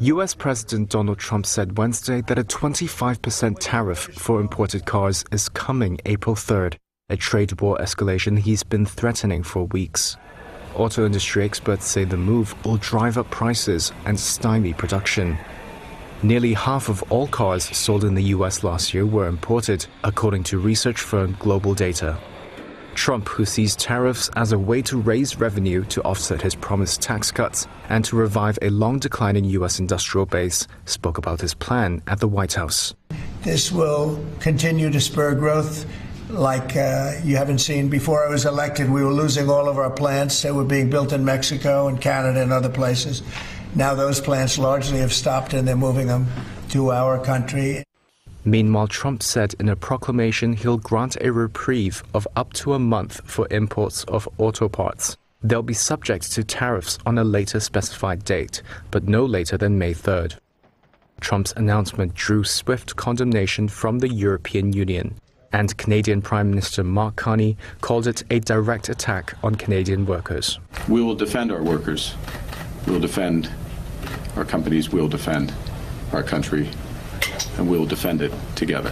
U.S. President Donald Trump said Wednesday that a 25% tariff for imported cars is coming April 3rd, a trade war escalation he's been threatening for weeks. Auto industry experts say the move will drive up prices and stymie production. Nearly half of all cars sold in the U.S. last year were imported, according to research firm Global Data. Trump, who sees tariffs as a way to raise revenue to offset his promised tax cuts and to revive a long-declining U.S. industrial base, spoke about his plan at the White House. This will continue to spur growth like you haven't seen. Before I was elected, we were losing all of our plants that were being built in Mexico and Canada and other places. Now those plants largely have stopped and they're moving them to our country. Meanwhile, Trump said in a proclamation he'll grant a reprieve of up to a month for imports of auto parts. They'll be subject to tariffs on a later specified date, but no later than May 3rd. Trump's announcement drew swift condemnation from the European Union, and Canadian Prime Minister Mark Carney called it a direct attack on Canadian workers. We will defend our workers. We will defend our companies. We will defend our country. And we will defend it together.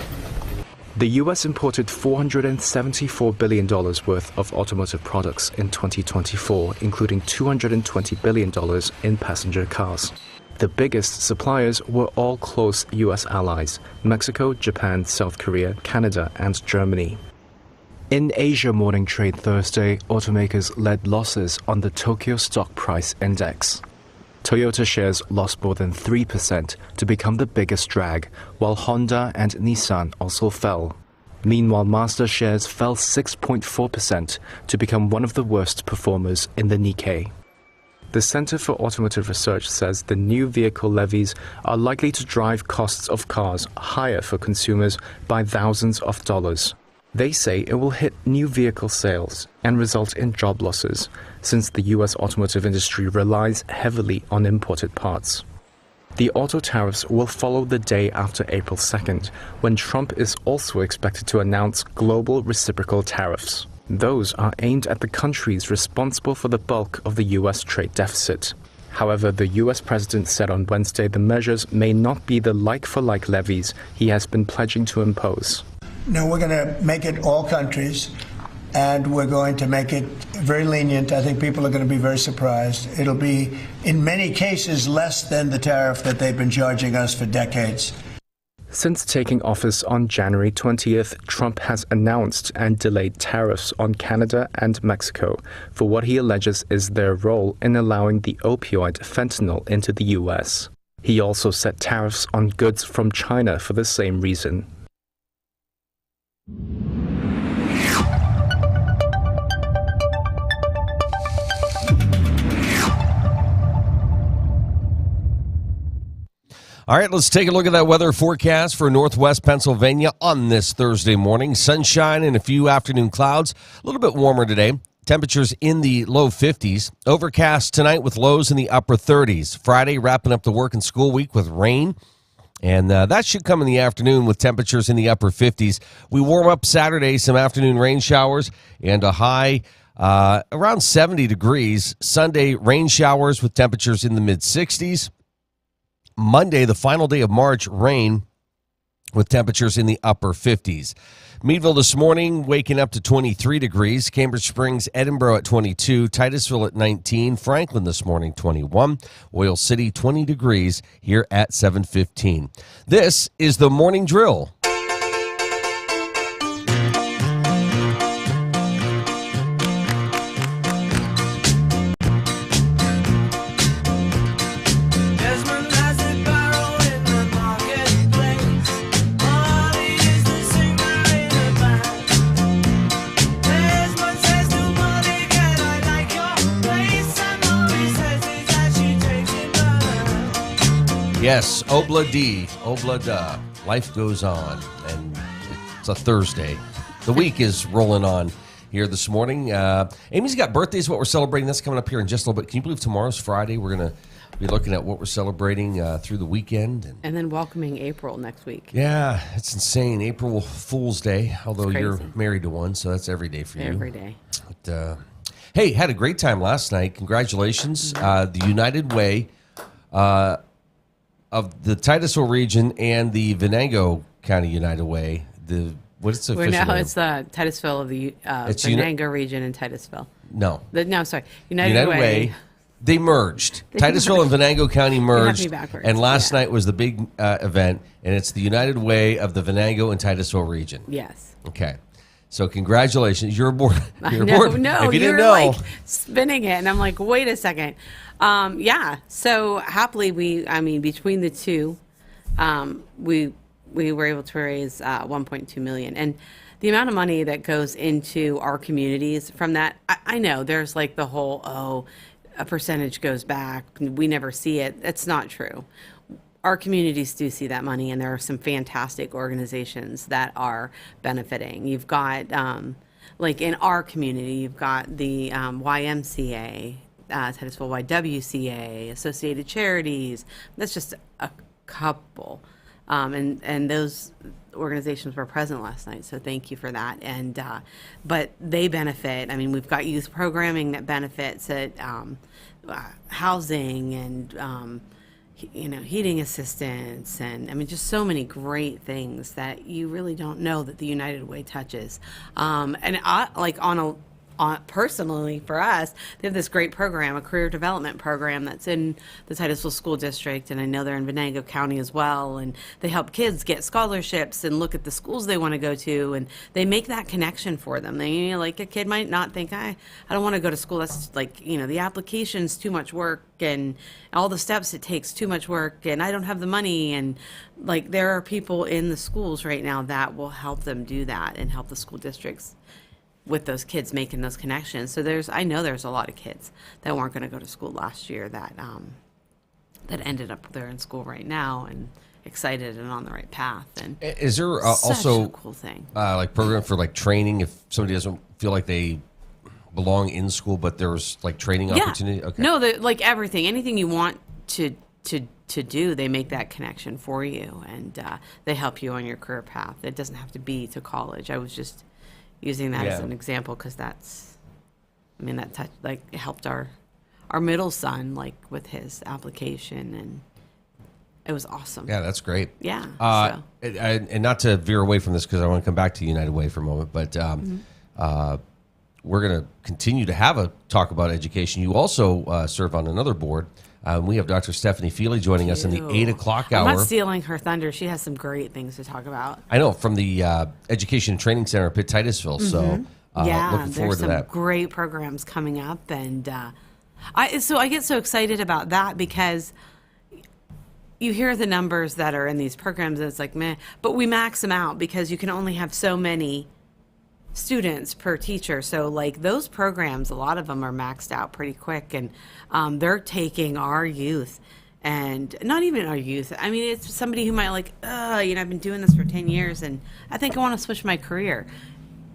The U.S. imported $474 billion worth of automotive products in 2024, including $220 billion in passenger cars. The biggest suppliers were all close U.S. allies: Mexico, Japan, South Korea, Canada, and Germany. In Asia morning trade Thursday, automakers led losses on the Tokyo Stock Price Index. Toyota shares lost more than 3% to become the biggest drag, while Honda and Nissan also fell. Meanwhile, Mazda shares fell 6.4% to become one of the worst performers in the Nikkei. The Center for Automotive Research says the new vehicle levies are likely to drive costs of cars higher for consumers by thousands of dollars. They say it will hit new vehicle sales and result in job losses, since the U.S. automotive industry relies heavily on imported parts. The auto tariffs will follow the day after April 2nd, when Trump is also expected to announce global reciprocal tariffs. Those are aimed at the countries responsible for the bulk of the U.S. trade deficit. However, the U.S. president said on Wednesday the measures may not be the like-for-like levies he has been pledging to impose. No, we're going to make it all countries, and we're going to make it very lenient. I think people are going to be very surprised. It'll be, in many cases, less than the tariff that they've been charging us for decades. Since taking office on January 20th, Trump has announced and delayed tariffs on Canada and Mexico for what he alleges is their role in allowing the opioid fentanyl into the U.S. He also set tariffs on goods from China for the same reason. All right, let's take a look at that weather forecast for northwest Pennsylvania on this Thursday morning. Sunshine and a few afternoon clouds. A little bit warmer today. Temperatures in the low 50s. Overcast tonight with lows in the upper 30s. Friday, wrapping up the work and school week with rain. And that should come in the afternoon with temperatures in the upper 50s. We warm up Saturday, some afternoon rain showers, and a high around 70 degrees. Sunday, rain showers with temperatures in the mid-60s. Monday, the final day of March, rain with temperatures in the upper 50s. Meadville this morning, waking up to 23 degrees. Cambridge Springs, Edinburgh at 22. Titusville at 19. Franklin this morning, 21. Oil City, 20 degrees here at 7:15. This is the Morning Drill. Yes, Obla D, Obla Da. Life goes on, and it's a Thursday. The week is rolling on here this morning. Amy's got birthdays, what we're celebrating. That's coming up here in just a little bit. Can you believe tomorrow's Friday? We're going to be looking at what we're celebrating through the weekend. And then welcoming April next week. Yeah, it's insane. April Fool's Day, although you're married to one, so that's every day for you. Every day. But, hey, had a great time last night. Congratulations. The United Way of the Titusville region and the Venango County United Way. What's the official name? It's the Titusville of the It's Venango region in Titusville. No. Sorry. United Way. They merged. Titusville and Venango County merged. me backwards. And last Yeah. night was the big event, and it's the United Way of the Venango and Titusville region. Yes. Okay. So congratulations. You're aboard. You're No, aboard. no, If you didn't you're know. like spinning it, and I'm like, wait a second. Yeah. So happily, between the two, we were able to raise 1.2 million, and the amount of money that goes into our communities from that, I know there's like the whole a percentage goes back, we never see it. That's not true. Our communities do see that money, and there are some fantastic organizations that are benefiting. You've got, like in our community, you've got the YMCA, Titusville YWCA, Associated Charities. That's just a couple. And those organizations were present last night, so thank you for that. And but they benefit. I mean, we've got youth programming that benefits at housing and heating assistance, and I mean, just so many great things that you really don't know that the United Way touches. And personally for us, they have this great program, a career development program that's in the Titusville School District, and I know they're in Venango County as well, and they help kids get scholarships and look at the schools they want to go to, and they make that connection for them. They, like, a kid might not think, I don't want to go to school, that's like, the application's too much work, and all the steps it takes too much work, and I don't have the money, and like, there are people in the schools right now that will help them do that and help the school districts with those kids making those connections. So I know there's a lot of kids that weren't going to go to school last year that ended up there in school right now and excited and on the right path. And is there such also a cool thing, like program for like training if somebody doesn't feel like they belong in school, but there's like training opportunity? Okay. No, like anything you want to do, they make that connection for you, and they help you on your career path. It doesn't have to be to college. I was just using that as an example because that helped our middle son like with his application, and it was awesome. Yeah, that's great. Yeah. And not to veer away from this because I want to come back to United Way for a moment, but we're going to continue to have a talk about education. You also serve on another board. We have Dr. Stephanie Fiely joining us in the 8 o'clock hour. I'm not stealing her thunder. She has some great things to talk about. I know, from the Education and Training Center at Pitt-Titusville. So looking forward to that. There's some great programs coming up. And I get so excited about that because you hear the numbers that are in these programs and it's like, meh. But we max them out because you can only have so many students per teacher. So like those programs, a lot of them are maxed out pretty quick, and they're taking our youth, and not even our youth. I mean, it's somebody who might like, I've been doing this for 10 years and I think I want to switch my career.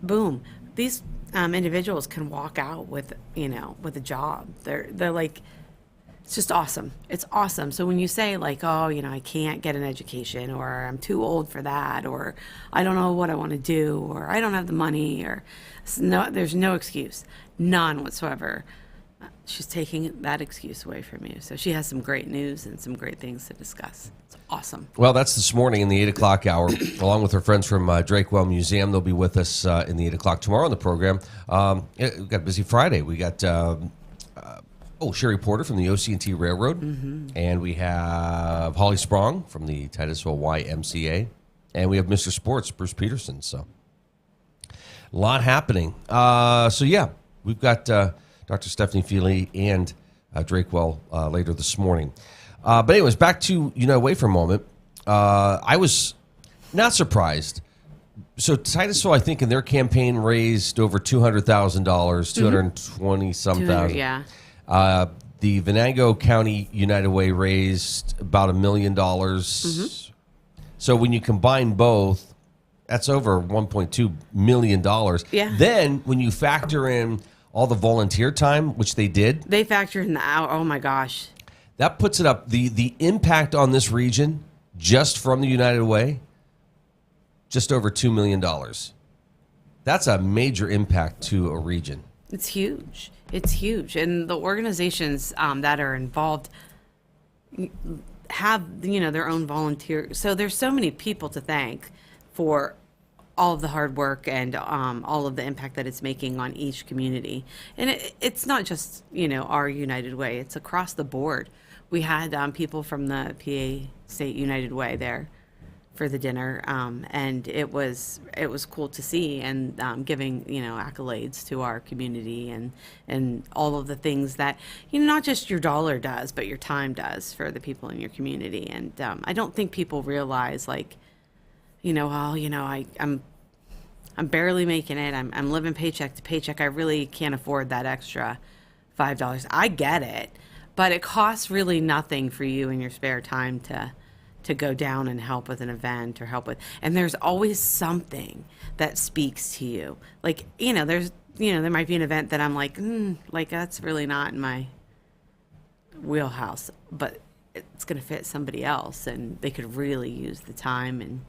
Boom. These individuals can walk out with a job. They're like, it's just awesome. It's awesome. So when you say like, I can't get an education, or I'm too old for that, or I don't know what I want to do, or I don't have the money, or there's no excuse, none whatsoever. She's taking that excuse away from you. So she has some great news and some great things to discuss. It's awesome. Well, that's this morning in the 8 o'clock hour, along with her friends from Drakewell Museum. They'll be with us in the 8 o'clock tomorrow on the program. We've got a busy Friday. We got Sherry Porter from the OC&T Railroad, and we have Holly Sprong from the Titusville YMCA, and we have Mr. Sports, Bruce Peterson. So a lot happening. We've got Dr. Stephanie Fiely and Drakewell later this morning. But anyways, back to United Way for a moment. I was not surprised. So Titusville, I think, in their campaign raised over $200,000, 220-some thousand. Yeah. The Venango County United Way raised about $1 million. So when you combine both, that's over $1.2 million. Yeah. Then when you factor in all the volunteer time, which they did. They factored in the hour. Oh, my gosh. That puts it up. The impact on this region, just from the United Way, just over $2 million. That's a major impact to a region. It's huge. It's huge. And the organizations that are involved, have, their own volunteer. So there's so many people to thank for all of the hard work and all of the impact that it's making on each community. And it's not just, our United Way, it's across the board. We had people from the PA State United Way there for the dinner, and it was cool to see, and giving accolades to our community and all of the things that not just your dollar does, but your time does for the people in your community. And I don't think people realize, like, I'm barely making it. I'm living paycheck to paycheck. I really can't afford that extra $5. I get it, but it costs really nothing for you in your spare time to go down and help with an event or help with, and there's always something that speaks to you. Like, there's, there might be an event that I'm like, that's really not in my wheelhouse, but it's going to fit somebody else and they could really use the time and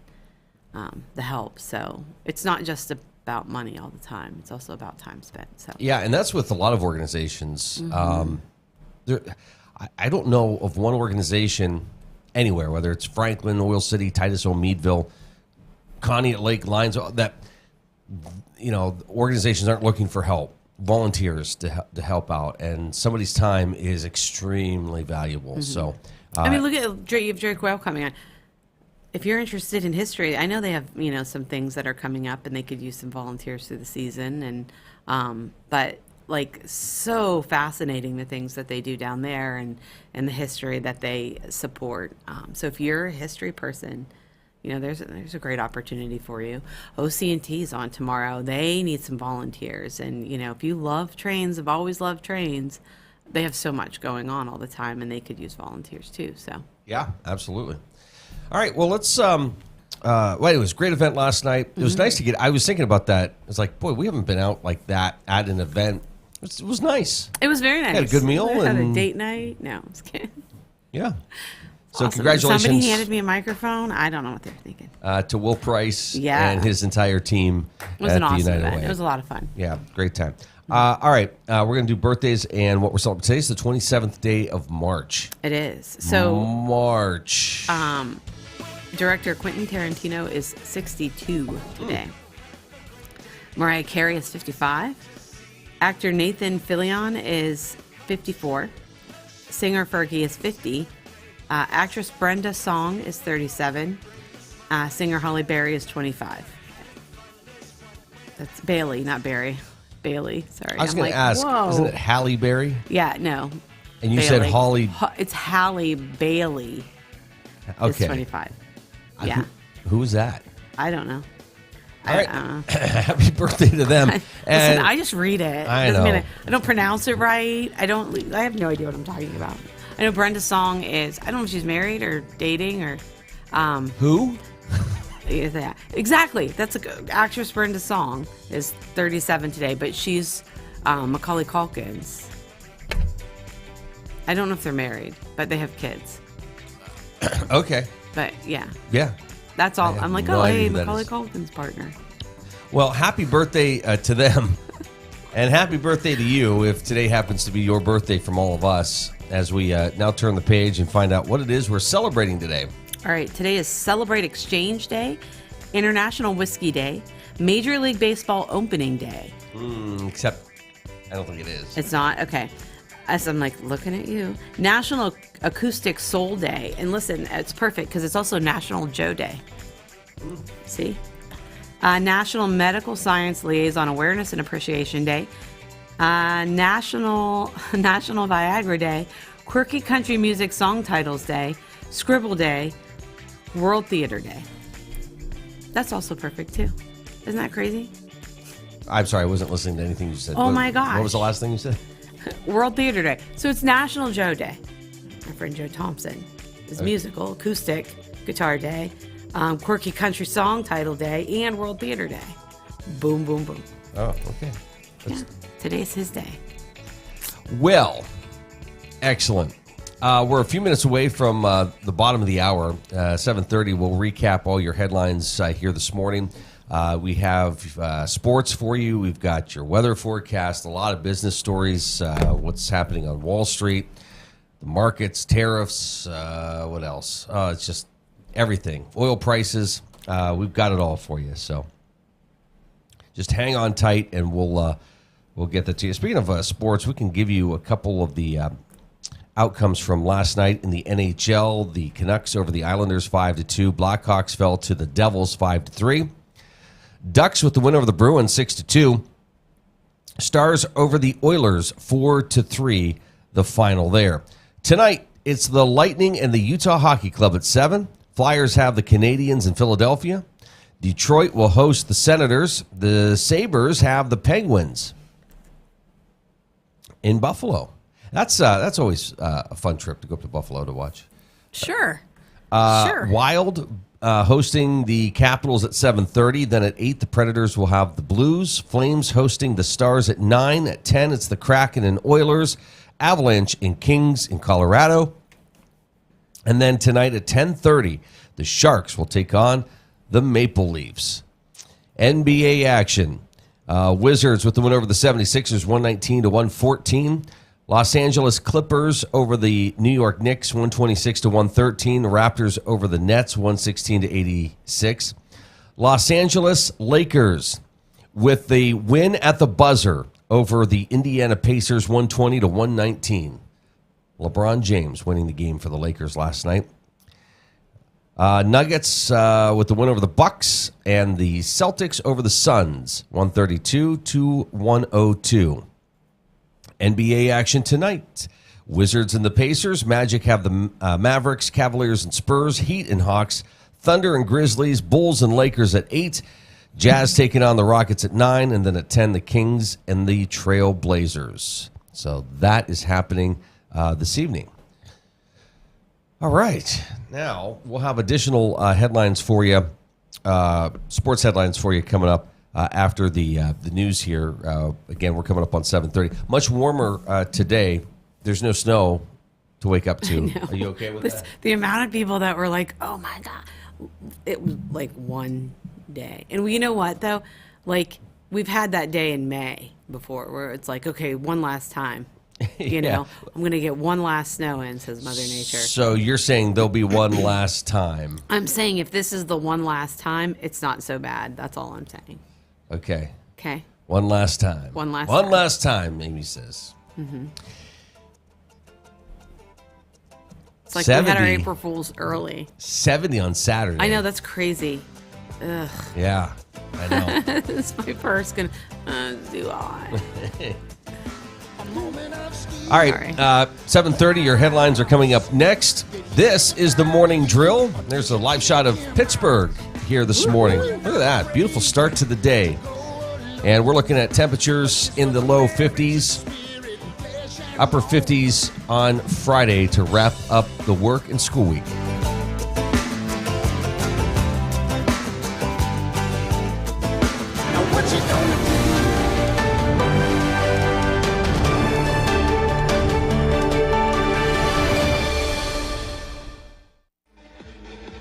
the help. So it's not just about money all the time. It's also about time spent. So yeah, and that's with a lot of organizations. I don't know of one organization anywhere, whether it's Franklin, Oil City, Titusville, Meadville, Conneaut Lake, Lyons, that organizations aren't looking for help, volunteers to help out, and somebody's time is extremely valuable. So, I mean, look at you have Drake Quayle coming on. If you're interested in history, I know they have some things that are coming up, and they could use some volunteers through the season, and but. Like, so fascinating the things that they do down there and the history that they support. So if you're a history person, there's a great opportunity for you. OC&T is on tomorrow. They need some volunteers. And, if you love trains, have always loved trains, they have so much going on all the time, and they could use volunteers too. So yeah, absolutely. All right, well, let's it was a great event last night. It was nice to get, I was thinking about that. It's like, boy, we haven't been out like that at an event. It was nice. It was very nice. Had a good meal. We had a date night. No, I'm just kidding. Yeah. So Awesome. Congratulations. Somebody handed me a microphone. I don't know what they were thinking. To Will Price Yeah. and his entire team It was at an the awesome United event. Way. It was a lot of fun. Yeah, great time. All right, we're going to do birthdays and what we're celebrating. Today's the 27th day of March. It is. So March. director Quentin Tarantino is 62 today. Mariah Carey is 55. Actor Nathan Fillion is 54. Singer Fergie is 50. Actress Brenda Song is 37. Singer Holly Berry is 25. That's Bailey, not Barry. Bailey, sorry. I was going to ask, whoa. Isn't it Halle Berry? Yeah, no. And you Bailey. said Holly. It's Halle Bailey. Okay. Is 25. Yeah. Who is that? I don't know. All right. Happy birthday to them. Listen, I just read it. I Doesn't mean know. I don't pronounce it right. I have no idea what I'm talking about. I know Brenda Song is, I don't know if she's married or dating or. Who? Yeah, exactly. That's actress Brenda Song is 37 today, but she's Macaulay Culkin's. I don't know if they're married, but they have kids. Okay. But yeah. Yeah. That's all. I'm like, no idea hey, who that Macaulay is. Culkin's partner. Well, happy birthday to them. And happy birthday to you if today happens to be your birthday from all of us as we now turn the page and find out what it is we're celebrating today. All right, today is Celebrate Exchange Day, International Whiskey Day, Major League Baseball Opening Day. Except, I don't think it is. It's not? Okay. As I'm like looking at you. National Acoustic Soul Day. And listen, it's perfect because it's also National Joe Day. See? National Medical Science Liaison Awareness and Appreciation Day. National Viagra Day. Quirky Country Music Song Titles Day. Scribble Day. World Theater Day. That's also perfect too. Isn't that crazy? I'm sorry, I wasn't listening to anything you said. Oh my gosh. What was the last thing you said? World Theater Day. So it's National Joe Day. My friend Joe Thompson is musical, acoustic, guitar day, quirky country song title day, and World Theater Day. Boom, boom, boom. Oh, okay. Yeah, today's his day. Well, excellent. We're a few minutes away from the bottom of the hour. 7:30, we'll recap all your headlines here this morning. We have sports for you. We've got your weather forecast, a lot of business stories, what's happening on Wall Street. the markets, tariffs, what else? It's just everything. Oil prices, we've got it all for you. So just hang on tight, and we'll get that to you. Speaking of sports, we can give you a couple of the outcomes from last night in the NHL. The Canucks over the Islanders 5-2. Blackhawks fell to the Devils 5-3. Ducks with the win over the Bruins 6-2. Stars over the Oilers 4-3. The final there. Tonight, it's the Lightning and the Utah Hockey Club at 7. Flyers have the Canadiens in Philadelphia. Detroit will host the Senators. The Sabres have the Penguins in Buffalo. That's always a fun trip to go up to Buffalo to watch. Sure. Wild hosting the Capitals at 7:30. Then at 8, the Predators will have the Blues. Flames hosting the Stars at 9. At 10, it's the Kraken and Oilers. Avalanche and Kings in Colorado. And then tonight at 10:30, the Sharks will take on the Maple Leafs. NBA action. Wizards with the win over the 76ers, 119-114. Los Angeles Clippers over the New York Knicks, 126-113. Raptors over the Nets, 116-86. Los Angeles Lakers with the win at the buzzer over the Indiana Pacers, 120-119. LeBron James winning the game for the Lakers last night. Nuggets with the win over the Bucks, and the Celtics over the Suns, 132-102. NBA action tonight. Wizards and the Pacers. Magic have the Mavericks, Cavaliers and Spurs, Heat and Hawks, Thunder and Grizzlies, Bulls and Lakers at 8. Jazz taking on the Rockets at 9, and then at 10, the Kings and the Trail Blazers. So that is happening this evening. All right. Now, we'll have additional headlines for you, sports headlines for you coming up after the news here. Again, we're coming up on 7:30. Much warmer today. There's no snow to wake up to. Are you okay with that? The amount of people that were like, oh, my God. It was like one day. And you know what, though? Like, we've had that day in May before where it's like, okay, one last time. You know, I'm going to get one last snow in, says Mother Nature. So you're saying there'll be one last time. I'm saying if this is the one last time, it's not so bad. That's all I'm saying. Okay. Okay. One last time. One last One time. last time, Amy says. Mm-hmm. It's like we had our April Fools early. 70 on Saturday. I know, that's crazy. Ugh. Yeah, I know. Is my purse going to do I? All right, 7:30, your headlines are coming up next. This is the morning drill. There's a live shot of Pittsburgh here this morning. Look at that. Beautiful start to the day. And we're looking at temperatures in the low 50s, upper 50s on Friday to wrap up the work and school week.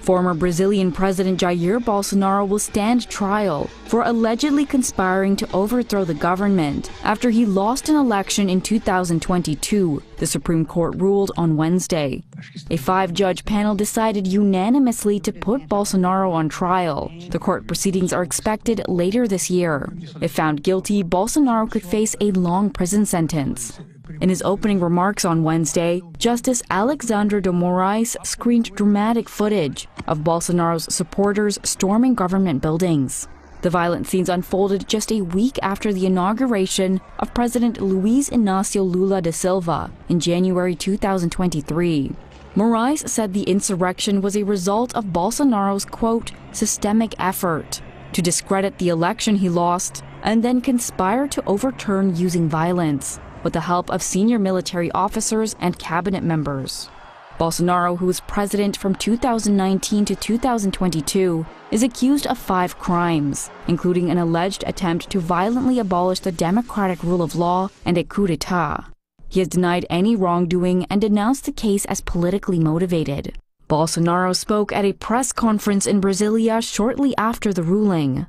Former Brazilian President Jair Bolsonaro will stand trial for allegedly conspiring to overthrow the government after he lost an election in 2022, the Supreme Court ruled on Wednesday. A 5-judge panel decided unanimously to put Bolsonaro on trial. The court proceedings are expected later this year. If found guilty, Bolsonaro could face a long prison sentence. In his opening remarks on Wednesday, Justice Alexandre de Moraes screened dramatic footage of Bolsonaro's supporters storming government buildings. The violent scenes unfolded just a week after the inauguration of President Luiz Inácio Lula da Silva in January 2023. Moraes said the insurrection was a result of Bolsonaro's, quote, systemic effort to discredit the election he lost and then conspire to overturn using violence, with the help of senior military officers and cabinet members. Bolsonaro, who was president from 2019 to 2022, is accused of 5 crimes, including an alleged attempt to violently abolish the democratic rule of law and a coup d'etat. He has denied any wrongdoing and denounced the case as politically motivated. Bolsonaro spoke at a press conference in Brasilia shortly after the ruling.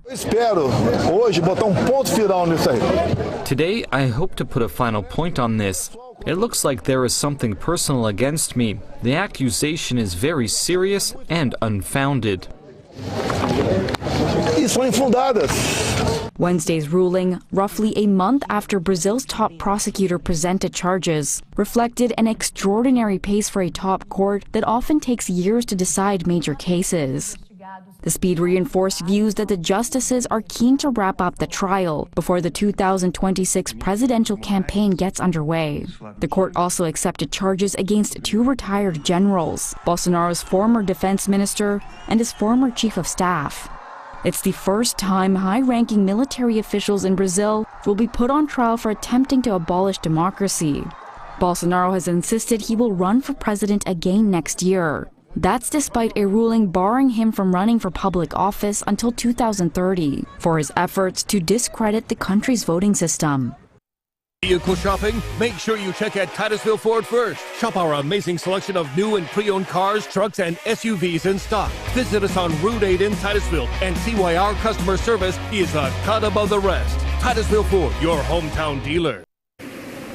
Today, I hope to put a final point on this. It looks like there is something personal against me. The accusation is very serious and unfounded. Wednesday's ruling, roughly a month after Brazil's top prosecutor presented charges, reflected an extraordinary pace for a top court that often takes years to decide major cases. The speed reinforced views that the justices are keen to wrap up the trial before the 2026 presidential campaign gets underway. The court also accepted charges against 2 retired generals, Bolsonaro's former defense minister and his former chief of staff. It's the first time high-ranking military officials in Brazil will be put on trial for attempting to abolish democracy. Bolsonaro has insisted he will run for president again next year. That's despite a ruling barring him from running for public office until 2030 for his efforts to discredit the country's voting system. Vehicle shopping? Make sure you check out Titusville Ford first. Shop our amazing selection of new and pre-owned cars, trucks, and SUVs in stock. Visit us on Route 8 in Titusville and see why our customer service is a cut above the rest. Titusville Ford, your hometown dealer.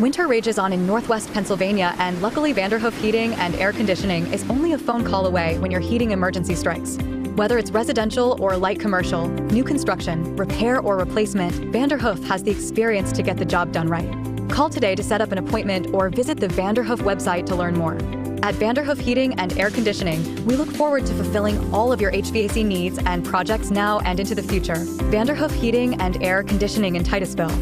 Winter rages on in northwest Pennsylvania, and luckily Vanderhoof Heating and Air Conditioning is only a phone call away when your heating emergency strikes. Whether it's residential or light commercial, new construction, repair, or replacement, Vanderhoof has the experience to get the job done right. Call today to set up an appointment or visit the Vanderhoof website to learn more. At Vanderhoof Heating and Air Conditioning, we look forward to fulfilling all of your HVAC needs and projects now and into the future. Vanderhoof Heating and Air Conditioning in Titusville.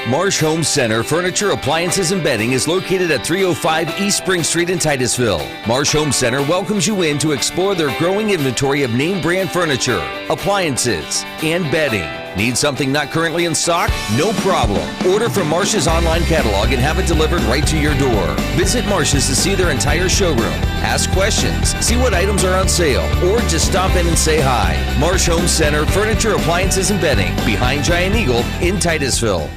Marsh Home Center Furniture, Appliances, and Bedding is located at 305 East Spring Street in Titusville. Marsh Home Center welcomes you in to explore their growing inventory of name brand furniture, appliances, and bedding. Need something not currently in stock? No problem. Order from Marsh's online catalog and have it delivered right to your door. Visit Marsh's to see their entire showroom. Ask questions, see what items are on sale, or just stop in and say hi. Marsh Home Center Furniture, Appliances, and Bedding, behind Giant Eagle in Titusville.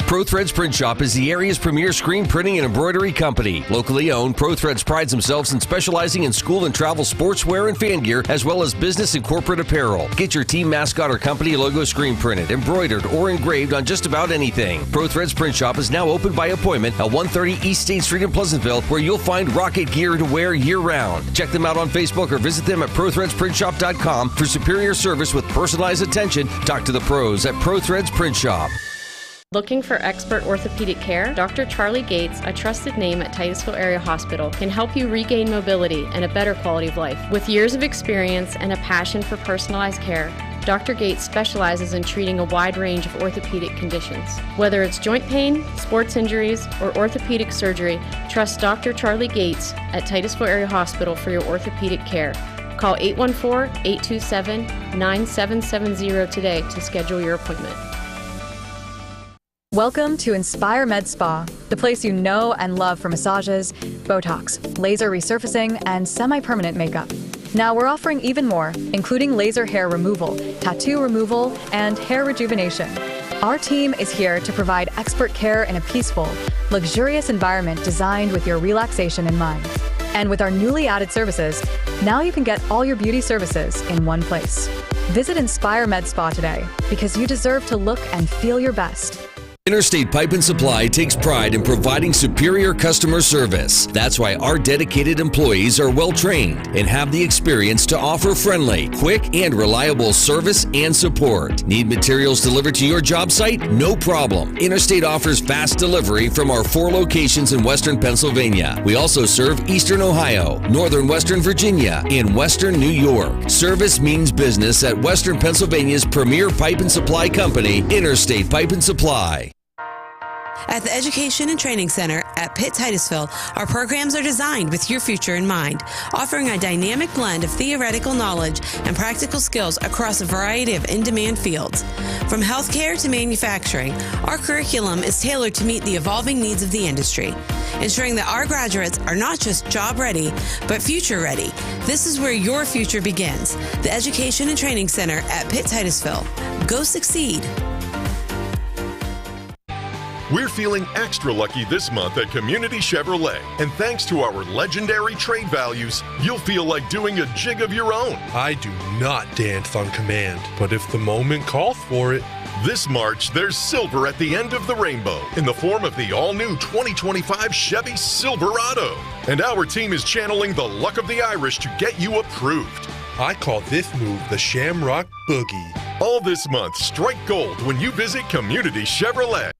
ProThreads Print Shop is the area's premier screen printing and embroidery company. Locally owned, ProThreads prides themselves in specializing in school and travel sportswear and fan gear, as well as business and corporate apparel. Get your team mascot or company logo screen printed, embroidered, or engraved on just about anything. ProThreads Print Shop is now open by appointment at 130 East State Street in Pleasantville, where you'll find rocket gear to wear year-round. Check them out on Facebook or visit them at ProThreadsPrintShop.com for superior service with personalized attention. Talk to the pros at ProThreads Print Shop. Looking for expert orthopedic care? Dr. Charlie Gates, a trusted name at Titusville Area Hospital, can help you regain mobility and a better quality of life. With years of experience and a passion for personalized care, Dr. Gates specializes in treating a wide range of orthopedic conditions. Whether it's joint pain, sports injuries, or orthopedic surgery, trust Dr. Charlie Gates at Titusville Area Hospital for your orthopedic care. Call 814-827-9770 today to schedule your appointment. Welcome to Inspire Med Spa, the place you know and love for massages, Botox, laser resurfacing, and semi-permanent makeup. Now we're offering even more, including laser hair removal, tattoo removal, and hair rejuvenation. Our team is here to provide expert care in a peaceful, luxurious environment designed with your relaxation in mind. And with our newly added services, now you can get all your beauty services in one place. Visit Inspire Med Spa today, because you deserve to look and feel your best. Interstate Pipe and Supply takes pride in providing superior customer service. That's why our dedicated employees are well trained and have the experience to offer friendly, quick, and reliable service and support. Need materials delivered to your job site? No problem. Interstate offers fast delivery from our 4 locations in Western Pennsylvania. We also serve Eastern Ohio, Northern Western Virginia, and Western New York. Service means business at Western Pennsylvania's premier pipe and supply company, Interstate Pipe and Supply. At the Education and Training Center at Pitt-Titusville, our programs are designed with your future in mind, offering a dynamic blend of theoretical knowledge and practical skills across a variety of in-demand fields. From healthcare to manufacturing, our curriculum is tailored to meet the evolving needs of the industry, ensuring that our graduates are not just job-ready, but future-ready. This is where your future begins. The Education and Training Center at Pitt-Titusville. Go succeed. We're feeling extra lucky this month at Community Chevrolet, and thanks to our legendary trade values, you'll feel like doing a jig of your own. I do not dance on command, but if the moment calls for it. This March, there's silver at the end of the rainbow in the form of the all-new 2025 Chevy Silverado. And our team is channeling the luck of the Irish to get you approved. I call this move the Shamrock Boogie. All this month, strike gold when you visit Community Chevrolet.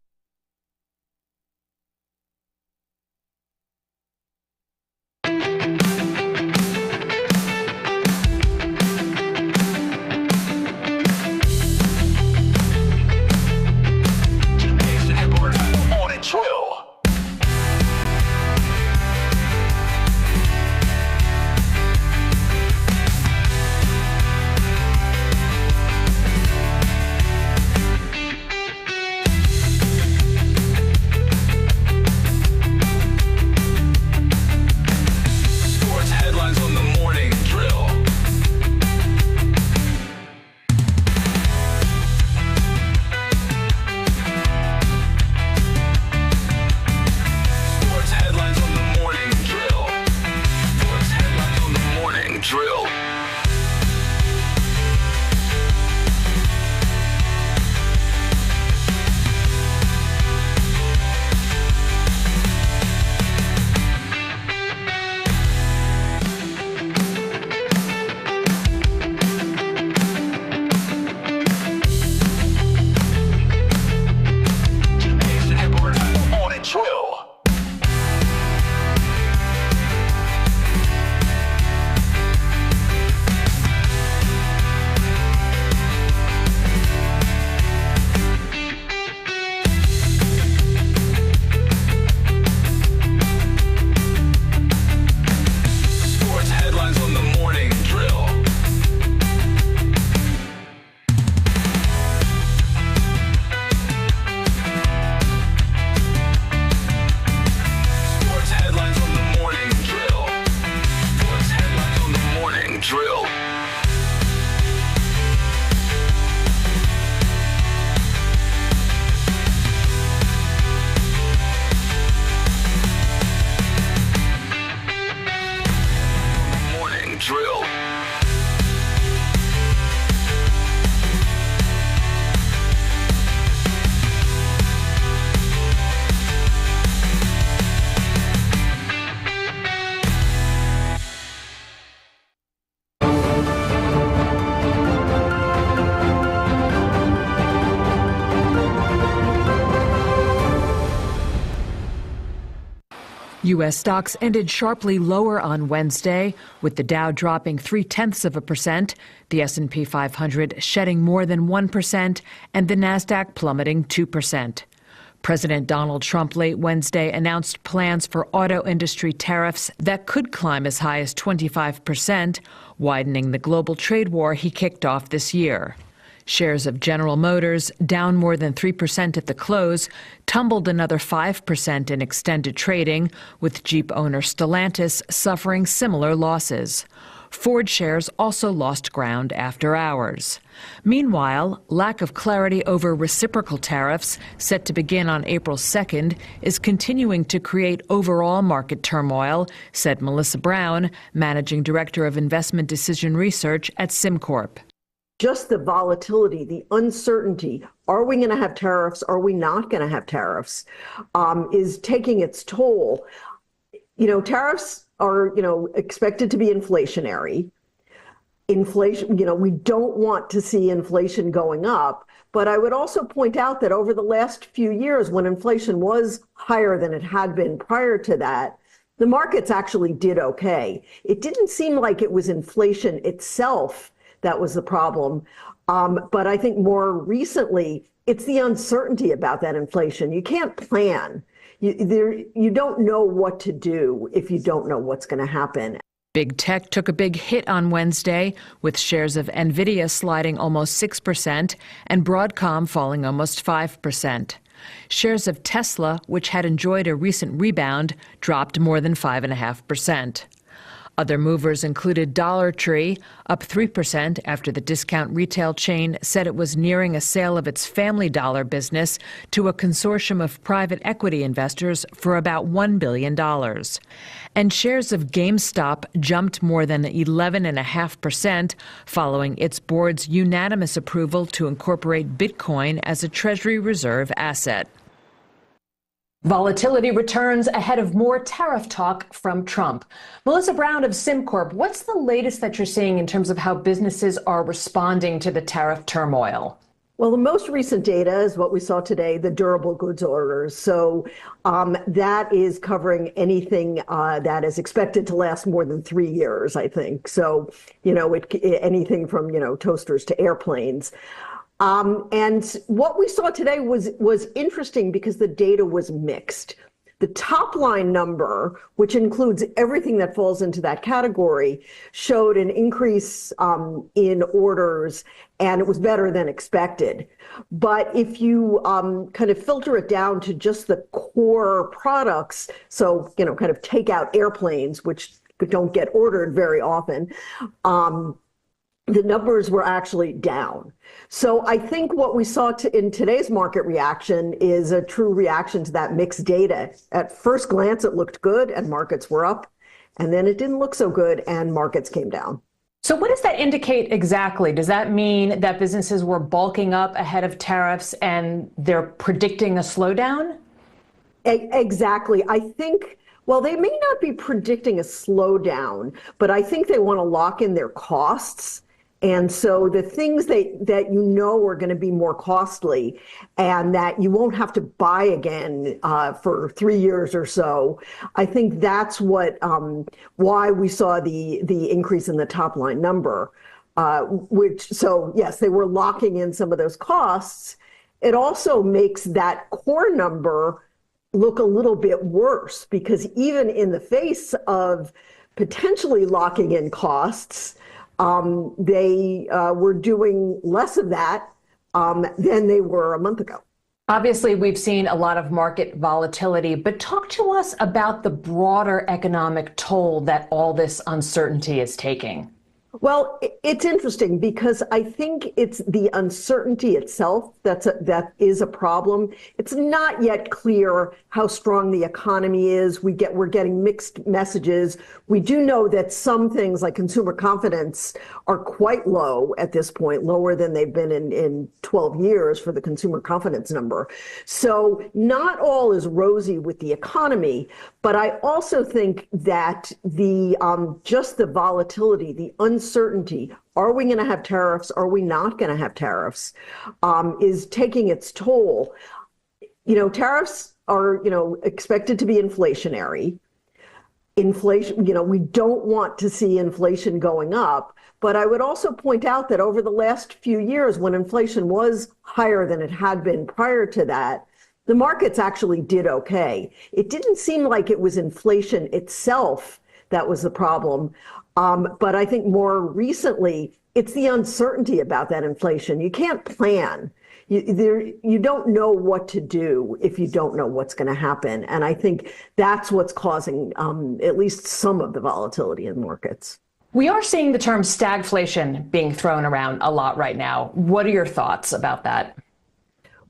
U.S. stocks ended sharply lower on Wednesday, with the Dow dropping 0.3%, the S&P 500 shedding more than 1%, and the Nasdaq plummeting 2%. President Donald Trump late Wednesday announced plans for auto industry tariffs that could climb as high as 25%, widening the global trade war he kicked off this year. Shares of General Motors, down more than 3% at the close, tumbled another 5% in extended trading, with Jeep owner Stellantis suffering similar losses. Ford shares also lost ground after hours. Meanwhile, lack of clarity over reciprocal tariffs, set to begin on April 2nd, is continuing to create overall market turmoil, said Melissa Brown, Managing Director of Investment Decision Research at SimCorp. Just the volatility, the uncertainty, are we going to have tariffs? Are we not going to have tariffs? Is taking its toll. Tariffs are, expected to be inflationary. Inflation, we don't want to see inflation going up. But I would also point out that over the last few years, when inflation was higher than it had been prior to that, the markets actually did okay. It didn't seem like it was inflation itself that was the problem. But I think more recently, it's the uncertainty about that inflation. You can't plan. You don't know what to do if you don't know what's going to happen. Big tech took a big hit on Wednesday, with shares of Nvidia sliding almost 6% and Broadcom falling almost 5%. Shares of Tesla, which had enjoyed a recent rebound, dropped more than 5.5%. Other movers included Dollar Tree, up 3% after the discount retail chain said it was nearing a sale of its Family Dollar business to a consortium of private equity investors for about $1 billion. And shares of GameStop jumped more than 11.5% following its board's unanimous approval to incorporate Bitcoin as a Treasury reserve asset. Volatility returns ahead of more tariff talk from Trump. Melissa Brown of SimCorp, what's the latest that you're seeing in terms of how businesses are responding to the tariff turmoil? Well, the most recent data is what we saw today, the durable goods orders. So that is covering anything that is expected to last more than 3 years, I think. So, anything from, toasters to airplanes. And what we saw today was interesting because the data was mixed. The top line number, which includes everything that falls into that category, showed an increase in orders, and it was better than expected. But if you kind of filter it down to just the core products, so, kind of take out airplanes, which don't get ordered very often, the numbers were actually down. So I think what we saw in today's market reaction is a true reaction to that mixed data. At first glance, it looked good and markets were up, and then it didn't look so good and markets came down. So what does that indicate exactly? Does that mean that businesses were bulking up ahead of tariffs and they're predicting a slowdown? Exactly. I think, well, they may not be predicting a slowdown, but I think they want to lock in their costs. And so the things that are going to be more costly and that you won't have to buy again for 3 years or so, I think that's why we saw the increase in the top line number, so yes, they were locking in some of those costs. It also makes that core number look a little bit worse because even in the face of potentially locking in costs, they were doing less of that than they were a month ago. Obviously, we've seen a lot of market volatility, but talk to us about the broader economic toll that all this uncertainty is taking. Well, it's interesting because I think it's the uncertainty itself that is a problem. It's not yet clear how strong the economy is. We're getting mixed messages. We do know that some things like consumer confidence are quite low at this point, lower than they've been in 12 years for the consumer confidence number. So not all is rosy with the economy, but I also think that the just the volatility, the uncertainty, are we going to have tariffs? Are we not going to have tariffs? Is taking its toll. Tariffs are, expected to be inflationary. Inflation, we don't want to see inflation going up. But I would also point out that over the last few years, when inflation was higher than it had been prior to that, the markets actually did okay. It didn't seem like it was inflation itself that was the problem. But I think more recently, it's the uncertainty about that inflation. You can't plan. You don't know what to do if you don't know what's going to happen. And I think that's what's causing at least some of the volatility in markets. We are seeing the term stagflation being thrown around a lot right now. What are your thoughts about that?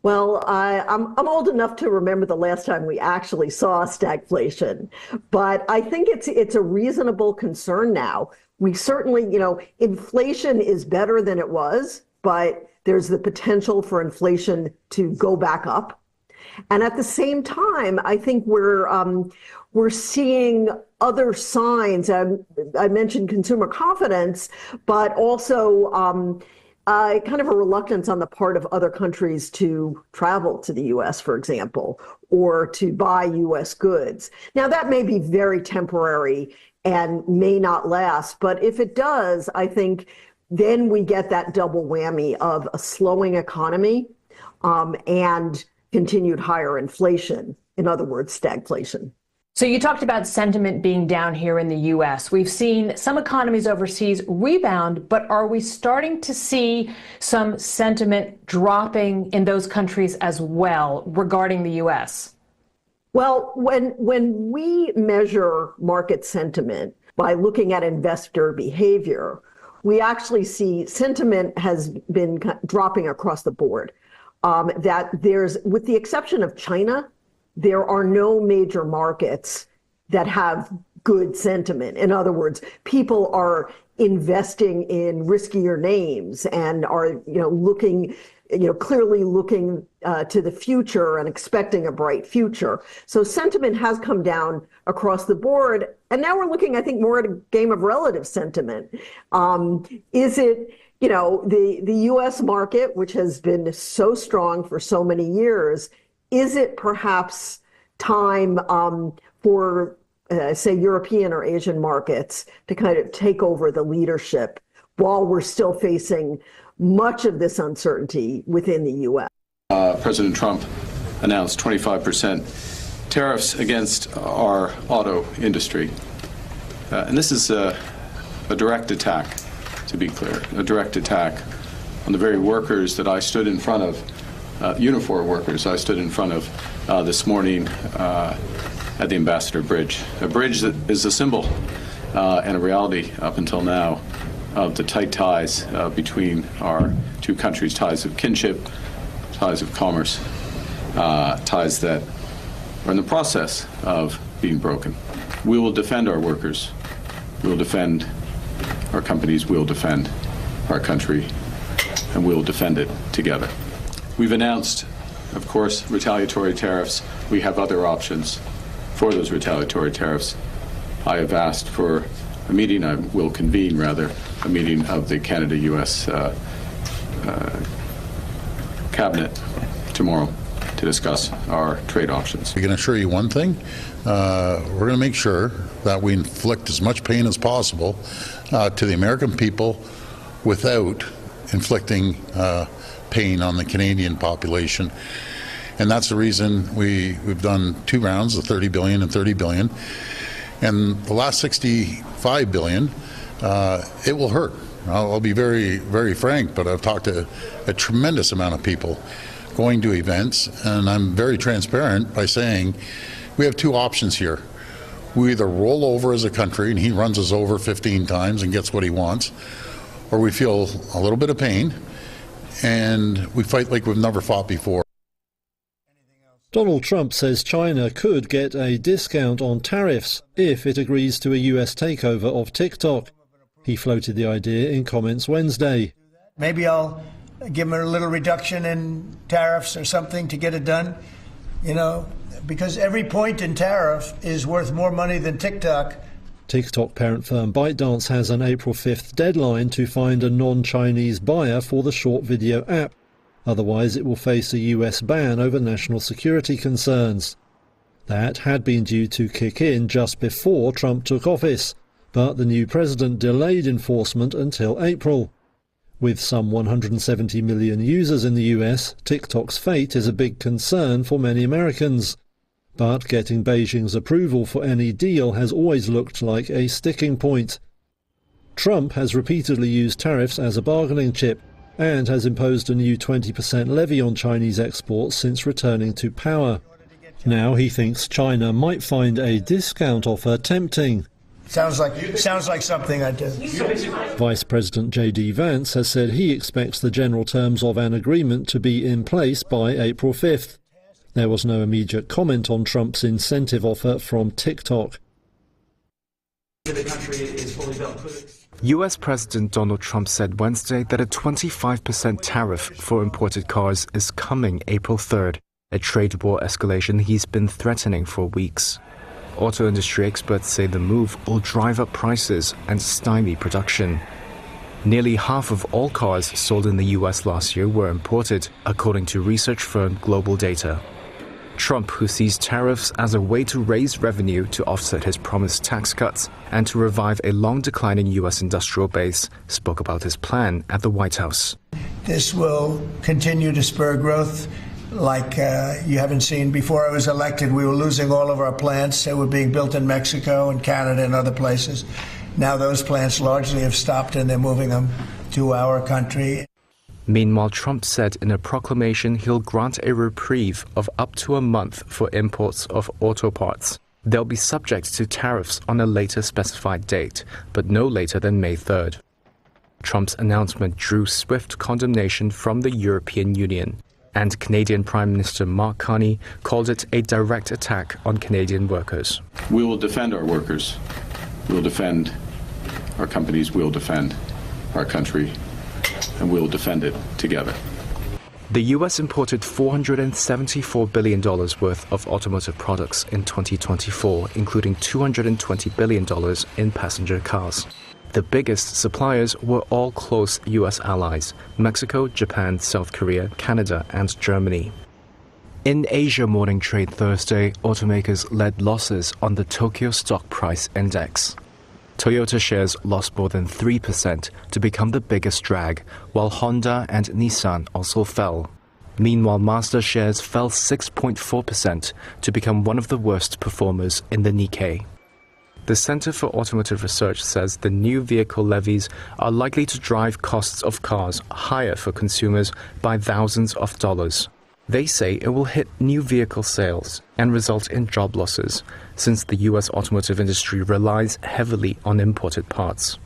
Well, I'm old enough to remember the last time we actually saw stagflation, but I think it's a reasonable concern now. We certainly, inflation is better than it was, but there's the potential for inflation to go back up. And at the same time, I think we're seeing other signs. I mentioned consumer confidence, but also kind of a reluctance on the part of other countries to travel to the U.S., for example, or to buy U.S. goods. Now, that may be very temporary and may not last, but if it does, I think then we get that double whammy of a slowing economy and continued higher inflation. In other words, stagflation. So you talked about sentiment being down here in the U.S. We've seen some economies overseas rebound, but are we starting to see some sentiment dropping in those countries as well regarding the U.S.? Well, when we measure market sentiment, by looking at investor behavior, we actually see sentiment has been dropping across the board. That there's, with the exception of China, there are no major markets that have good sentiment. In other words, people are investing in riskier names and are, looking, clearly looking to the future and expecting a bright future. So sentiment has come down across the board. And now we're looking, I think, more at a game of relative sentiment. Is it, the U.S. market, which has been so strong for so many years, is it perhaps time for say, European or Asian markets to kind of take over the leadership while we're still facing much of this uncertainty within the U.S.? President Trump announced 25% tariffs against our auto industry. And this is a direct attack, to be clear, a direct attack on the very workers that I stood in front of, uniform workers I stood in front of this morning at the Ambassador Bridge, a bridge that is a symbol and a reality up until now of the tight ties between our two countries, ties of kinship, ties of commerce, ties that are in the process of being broken. We will defend our workers. We will defend our companies. We will defend our country, and we will defend it together. We've announced, of course, retaliatory tariffs. We have other options for those retaliatory tariffs. I have asked for a meeting, I will convene rather, a meeting of the Canada-U.S. Cabinet tomorrow to discuss our trade options. I can assure you one thing, we're going to make sure that we inflict as much pain as possible to the American people without inflicting pain on the Canadian population. And that's the reason we've done 2 rounds of 30 billion and 30 billion. And the last 65 billion, it will hurt. I'll be very, very frank, but I've talked to a tremendous amount of people going to events, and I'm very transparent by saying we have 2 options here. We either roll over as a country, and he runs us over 15 times and gets what he wants, or we feel a little bit of pain, and we fight like we've never fought before. Donald Trump says China could get a discount on tariffs if it agrees to a US takeover of TikTok. He floated the idea in comments Wednesday. Maybe I'll give them a little reduction in tariffs or something to get it done, because every point in tariff is worth more money than TikTok. TikTok parent firm ByteDance has an April 5th deadline to find a non-Chinese buyer for the short video app. Otherwise, it will face a US ban over national security concerns. That had been due to kick in just before Trump took office, but the new president delayed enforcement until April. With some 170 million users in the US, TikTok's fate is a big concern for many Americans. But getting Beijing's approval for any deal has always looked like a sticking point. Trump has repeatedly used tariffs as a bargaining chip, and has imposed a new 20% levy on Chinese exports since returning to power. Now he thinks China might find a discount offer tempting. Sounds like something I'd do. Vice President J.D. Vance has said he expects the general terms of an agreement to be in place by April 5th. There was no immediate comment on Trump's incentive offer from TikTok. US President Donald Trump said Wednesday that a 25% tariff for imported cars is coming April 3rd, a trade war escalation he's been threatening for weeks. Auto industry experts say the move will drive up prices and stymie production. Nearly half of all cars sold in the US last year were imported, according to research firm Global Data. Trump, who sees tariffs as a way to raise revenue to offset his promised tax cuts and to revive a long-declining U.S. industrial base, spoke about his plan at the White House. This will continue to spur growth like you haven't seen. Before I was elected, we were losing all of our plants. They were being built in Mexico and Canada and other places. Now those plants largely have stopped and they're moving them to our country. Meanwhile, Trump said in a proclamation he'll grant a reprieve of up to a month for imports of auto parts. They'll be subject to tariffs on a later specified date, but no later than May 3rd. Trump's announcement drew swift condemnation from the European Union, and Canadian Prime Minister Mark Carney called it a direct attack on Canadian workers. We will defend our workers. We will defend our companies. We will defend our country, and we will defend it together. The U.S. imported $474 billion worth of automotive products in 2024, including $220 billion in passenger cars. The biggest suppliers were all close U.S. allies: Mexico, Japan, South Korea, Canada, and Germany. In Asia morning trade Thursday, automakers led losses on the Tokyo Stock Price Index. Toyota shares lost more than 3% to become the biggest drag, while Honda and Nissan also fell. Meanwhile, Mazda shares fell 6.4% to become one of the worst performers in the Nikkei. The Center for Automotive Research says the new vehicle levies are likely to drive costs of cars higher for consumers by thousands of dollars. They say it will hit new vehicle sales and result in job losses, since the U.S. automotive industry relies heavily on imported parts.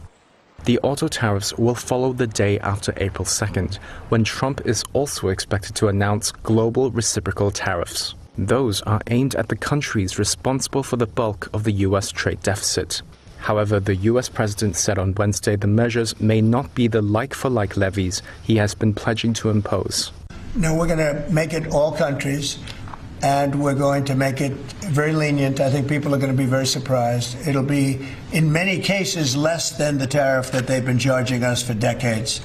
The auto tariffs will follow the day after April 2nd, when Trump is also expected to announce global reciprocal tariffs. Those are aimed at the countries responsible for the bulk of the U.S. trade deficit. However, the U.S. president said on Wednesday the measures may not be the like-for-like levies he has been pledging to impose. No, we're going to make it all countries, and we're going to make it very lenient. I think people are going to be very surprised. It'll be, in many cases, less than the tariff that they've been charging us for decades.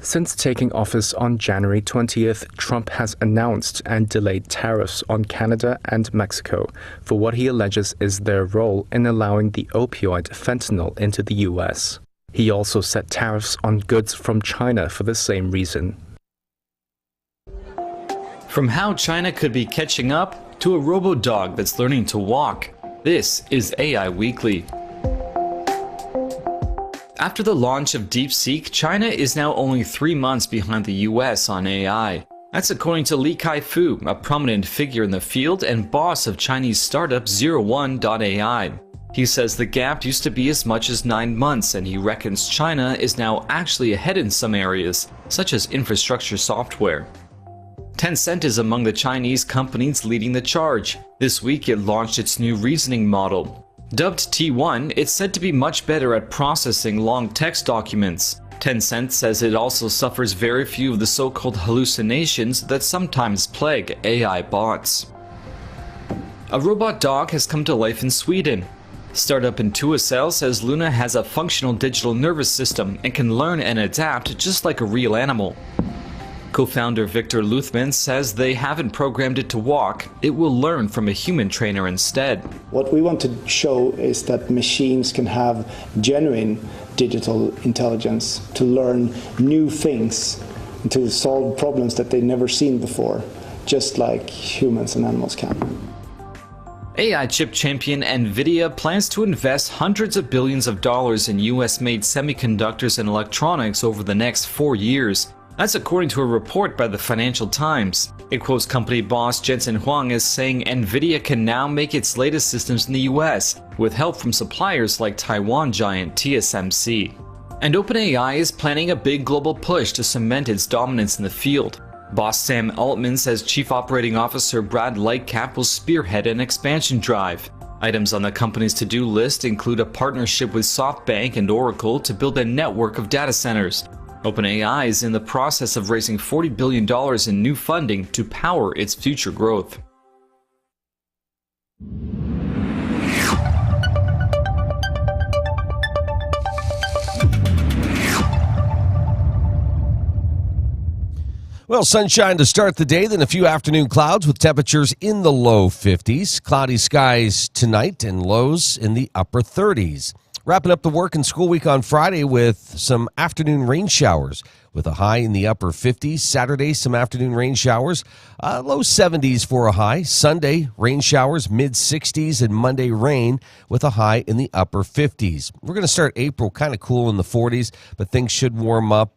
Since taking office on January 20th, Trump has announced and delayed tariffs on Canada and Mexico for what he alleges is their role in allowing the opioid fentanyl into the U.S. He also set tariffs on goods from China for the same reason. From how China could be catching up to a robo-dog that's learning to walk, this is AI Weekly. After the launch of DeepSeek, China is now only 3 months behind the US on AI. That's according to Li Kai-fu, a prominent figure in the field and boss of Chinese startup 01.ai. He says the gap used to be as much as 9 months, and he reckons China is now actually ahead in some areas, such as infrastructure software. Tencent is among the Chinese companies leading the charge. This week it launched its new reasoning model. Dubbed T1, it's said to be much better at processing long text documents. Tencent says it also suffers very few of the so-called hallucinations that sometimes plague AI bots. A robot dog has come to life in Sweden. Startup Intuicell says Luna has a functional digital nervous system and can learn and adapt just like a real animal. Co-founder Victor Luthman says they haven't programmed it to walk, it will learn from a human trainer instead. What we want to show is that machines can have genuine digital intelligence to learn new things, to solve problems that they've never seen before, just like humans and animals can. AI chip champion NVIDIA plans to invest hundreds of billions of dollars in US-made semiconductors and electronics over the next 4 years. That's according to a report by the Financial Times. It quotes company boss Jensen Huang as saying NVIDIA can now make its latest systems in the US, with help from suppliers like Taiwan giant TSMC. And OpenAI is planning a big global push to cement its dominance in the field. Boss Sam Altman says Chief Operating Officer Brad Lightcap will spearhead an expansion drive. Items on the company's to-do list include a partnership with SoftBank and Oracle to build a network of data centers. OpenAI is in the process of raising $40 billion in new funding to power its future growth. Well, sunshine to start the day, then a few afternoon clouds with temperatures in the low 50s. Cloudy skies tonight and lows in the upper 30s. Wrapping up the work and school week on Friday with some afternoon rain showers with a high in the upper 50s. Saturday, some afternoon rain showers, low 70s for a high. Sunday, rain showers, mid 60s, and Monday, rain with a high in the upper 50s. We're going to start April kind of cool in the 40s, but things should warm up.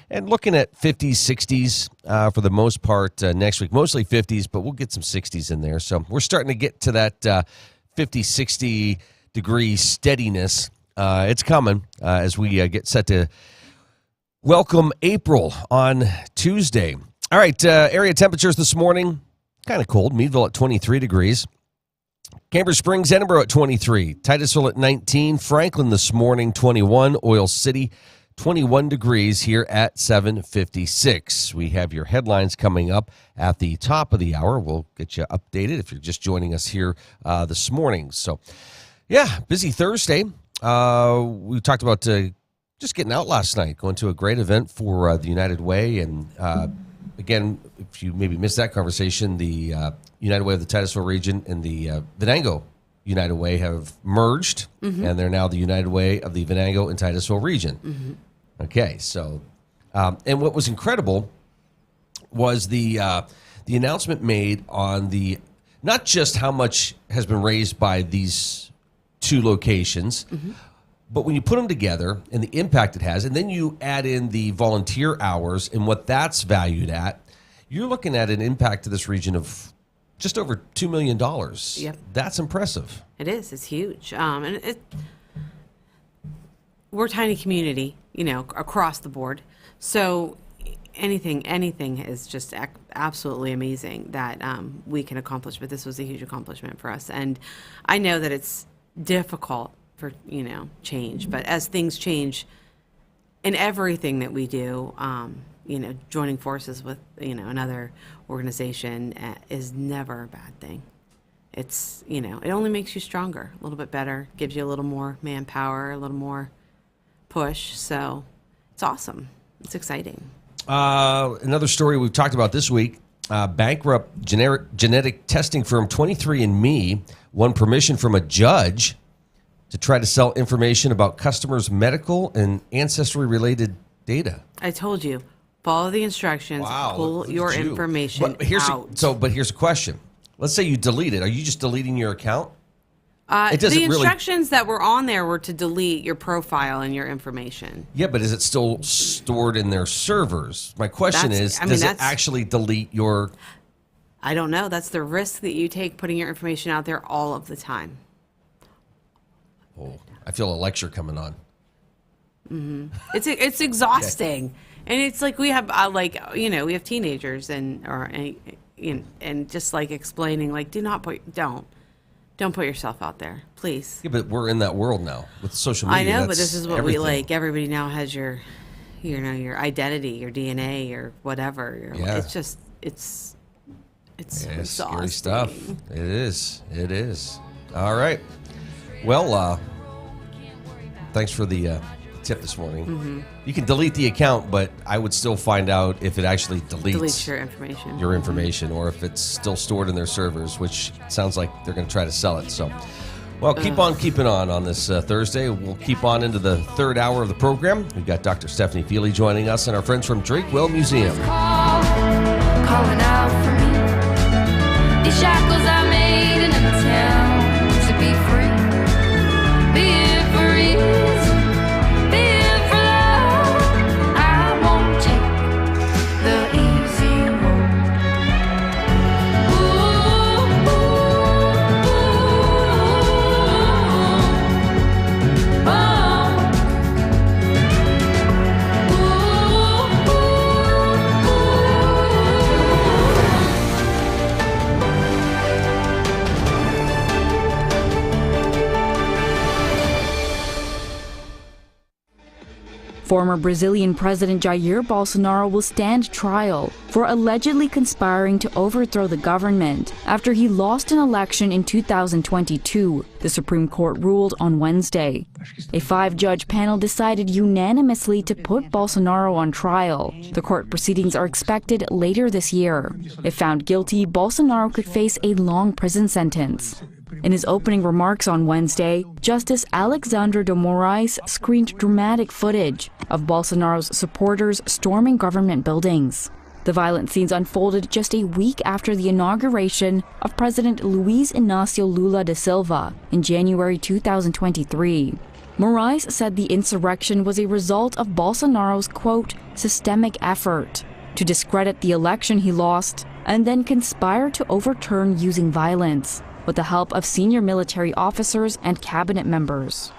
And looking at 50s, 60s for the most part next week, mostly 50s, but we'll get some 60s in there. So we're starting to get to that 50, 60 degree steadiness. It's coming as we get set to welcome April on Tuesday. All right, area temperatures this morning, kind of cold. Meadville at 23 degrees. Cambridge Springs, Edinburgh at 23. Titusville at 19. Franklin this morning, 21. Oil City, 21 degrees here at 7:56. We have your headlines coming up at the top of the hour. We'll get you updated if you're just joining us here this morning. So, yeah, busy Thursday. We talked about just getting out last night, going to a great event for the United Way. And, again, if you maybe missed that conversation, the United Way of the Titusville region and the Venango United Way have merged, and they're now the United Way of the Venango and Titusville region. Okay, so, and what was incredible was the announcement made on the, not just how much has been raised by these two locations, but when you put them together and the impact it has, and then you add in the volunteer hours and what that's valued at, you're looking at an impact to this region of just over $2 million. Yep. That's impressive. It is. It's huge. And we're a tiny community, across the board. So anything is just absolutely amazing that we can accomplish. But this was a huge accomplishment for us. And I know that it's difficult for, change. But as things change in everything that we do, joining forces with, another organization is never a bad thing. It's, it only makes you stronger, a little bit better, gives you a little more manpower, a little more push. So it's awesome. It's exciting. Another story we've talked about this week, bankrupt genetic testing firm 23andMe won permission from a judge to try to sell information about customers' medical and ancestry-related data. I told you. Follow the instructions. Wow, pull your information out. But here's a question. Let's say you delete it. Are you just deleting your account? The instructions that were on there were to delete your profile and your information. Yeah, but is it still stored in their servers? My question does it actually delete your... I don't know. That's the risk that you take putting your information out there all of the time. Oh, I feel a lecture coming on. It's exhausting. Okay. And it's like we have we have teenagers and just like explaining don't put yourself out there, please. Yeah, but we're in that world now with social media. I know, but this is what we like. Everybody now has your identity, your DNA, or whatever. It's exhausting. Scary stuff. It is. All right. Well, thanks for the tip this morning. You can delete the account, but I would still find out if it actually deletes your information, or if it's still stored in their servers, which sounds like they're going to try to sell it. So, well, keep on keeping on this Thursday. We'll keep on into the third hour of the program. We've got Dr. Stephanie Fiely joining us and our friends from Drakewell Museum. Calling out for me. These shackles I made in a town to be free. Be it for ease, be it for love. I won't take the easy road. Former Brazilian President Jair Bolsonaro will stand trial for allegedly conspiring to overthrow the government after he lost an election in 2022, the Supreme Court ruled on Wednesday. A 5-judge panel decided unanimously to put Bolsonaro on trial. The court proceedings are expected later this year. If found guilty, Bolsonaro could face a long prison sentence. In his opening remarks on Wednesday, Justice Alexandre de Moraes screened dramatic footage of Bolsonaro's supporters storming government buildings. The violent scenes unfolded just a week after the inauguration of President Luiz Inácio Lula da Silva in January 2023. Moraes said the insurrection was a result of Bolsonaro's, quote, systemic effort to discredit the election he lost and then conspire to overturn using violence. with the help of senior military officers and cabinet members.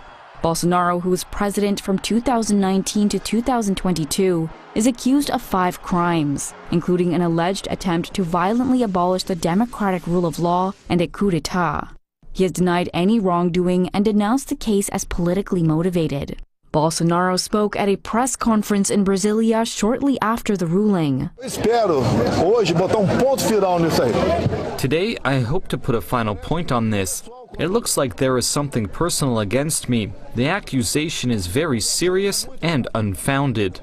Bolsonaro, who was president from 2019 to 2022, is accused of 5 crimes, including an alleged attempt to violently abolish the democratic rule of law and a coup d'etat. He has denied any wrongdoing and denounced the case as politically motivated. Bolsonaro spoke at a press conference in Brasilia shortly after the ruling. Today, I hope to put a final point on this. It looks like there is something personal against me. The accusation is very serious and unfounded.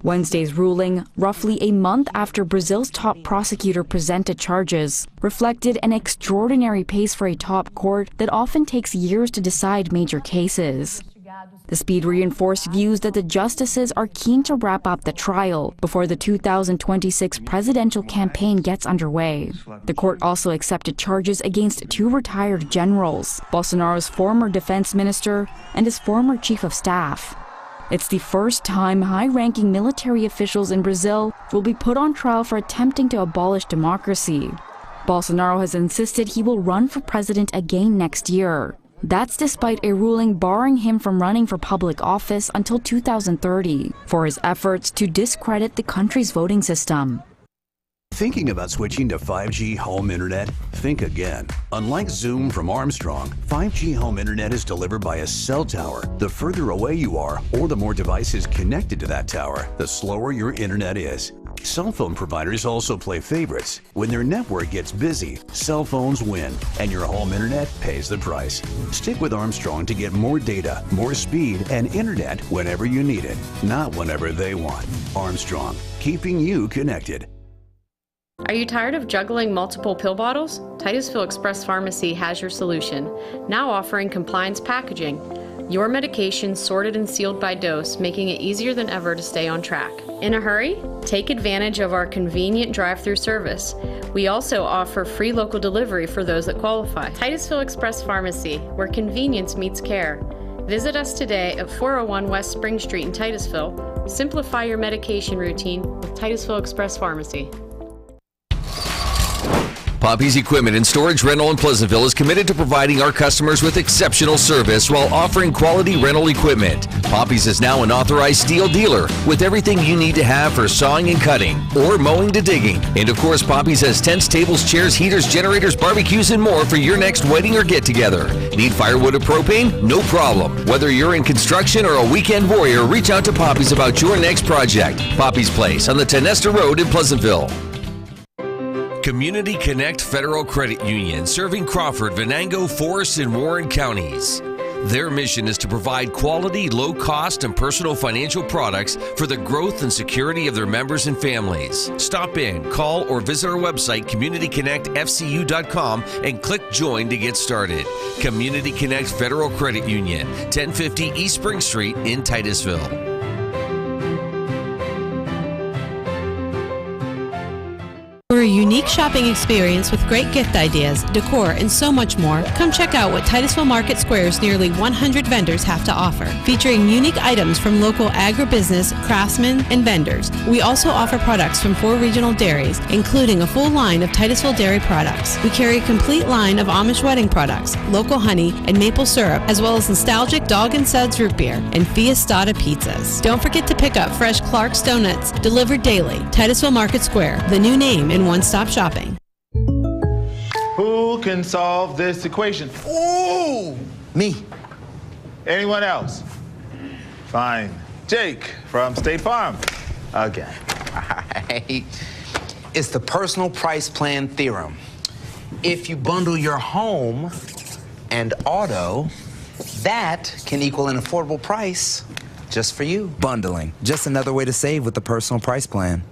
Wednesday's ruling, roughly a month after Brazil's top prosecutor presented charges, reflected an extraordinary pace for a top court that often takes years to decide major cases. The speed reinforced views that the justices are keen to wrap up the trial before the 2026 presidential campaign gets underway. The court also accepted charges against 2 retired generals, Bolsonaro's former defense minister and his former chief of staff. It's the first time high-ranking military officials in Brazil will be put on trial for attempting to abolish democracy. Bolsonaro has insisted he will run for president again next year. That's despite a ruling barring him from running for public office until 2030 for his efforts to discredit the country's voting system. Thinking about switching to 5G home internet? Think again. Unlike Zoom from Armstrong, 5G home internet is delivered by a cell tower. The further away you are, or the more devices connected to that tower, the slower your internet is. Cell phone providers also play favorites. When their network gets busy, cell phones win, and your home internet pays the price. Stick with Armstrong to get more data, more speed, and internet whenever you need it, not whenever they want. Armstrong, keeping you connected. Are you tired of juggling multiple pill bottles? Titusville Express Pharmacy has your solution, now offering compliance packaging. Your medication sorted and sealed by dose, making it easier than ever to stay on track. In a hurry? Take advantage of our convenient drive-through service. We also offer free local delivery for those that qualify. Titusville Express Pharmacy, where convenience meets care. Visit us today at 401 West Spring Street in Titusville. Simplify your medication routine with Titusville Express Pharmacy. Poppy's Equipment and Storage Rental in Pleasantville is committed to providing our customers with exceptional service while offering quality rental equipment. Poppy's is now an authorized steel dealer with everything you need to have for sawing and cutting or mowing to digging. And of course, Poppy's has tents, tables, chairs, heaters, generators, barbecues, and more for your next wedding or get-together. Need firewood or propane? No problem. Whether you're in construction or a weekend warrior, reach out to Poppy's about your next project. Poppy's Place on the Tenesta Road in Pleasantville. Community Connect Federal Credit Union, serving Crawford, Venango, Forest, and Warren counties. Their mission is to provide quality, low-cost, and personal financial products for the growth and security of their members and families. Stop in, call, or visit our website, communityconnectfcu.com, and click Join to get started. Community Connect Federal Credit Union, 1050 East Spring Street in Titusville. For a unique shopping experience with great gift ideas, decor, and so much more, come check out what Titusville Market Square's nearly 100 vendors have to offer. Featuring unique items from local agribusiness, craftsmen, and vendors. We also offer products from 4 regional dairies, including a full line of Titusville dairy products. We carry a complete line of Amish wedding products, local honey, and maple syrup, as well as nostalgic Dog and Suds root beer and Fiestada pizzas. Don't forget to pick up fresh Clark's Donuts, delivered daily. Titusville Market Square, the new name in one-stop shopping. Who can solve this equation? Ooh! Me. Anyone else? Fine. Jake from State Farm. Again. All right. It's the personal price plan theorem. If you bundle your home and auto, that can equal an affordable price just for you. Bundling. Just another way to save with the personal price plan.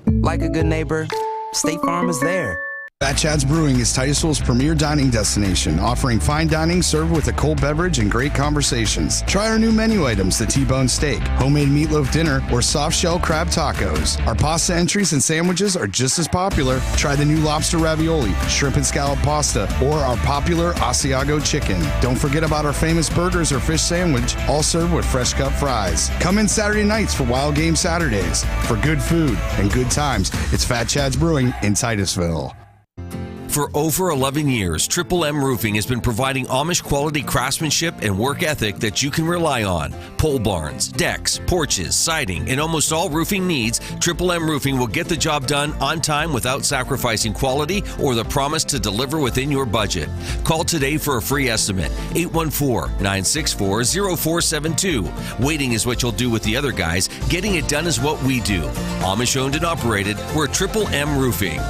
Like a good neighbor, State Farm is there. Fat Chad's Brewing is Titusville's premier dining destination, offering fine dining served with a cold beverage and great conversations. Try our new menu items, the T-bone steak, homemade meatloaf dinner, or soft shell crab tacos. Our pasta entries and sandwiches are just as popular. Try the new lobster ravioli, shrimp and scallop pasta, or our popular Asiago chicken. Don't forget about our famous burgers or fish sandwich, all served with fresh cut fries. Come in Saturday nights for Wild Game Saturdays. For good food and good times, it's Fat Chad's Brewing in Titusville. For over 11 years, Triple M Roofing has been providing Amish quality craftsmanship and work ethic that you can rely on. Pole barns, decks, porches, siding, and almost all roofing needs, Triple M Roofing will get the job done on time without sacrificing quality or the promise to deliver within your budget. Call today for a free estimate, 814-964-0472. Waiting is what you'll do with the other guys. Getting it done is what we do. Amish owned and operated, we're Triple M Roofing.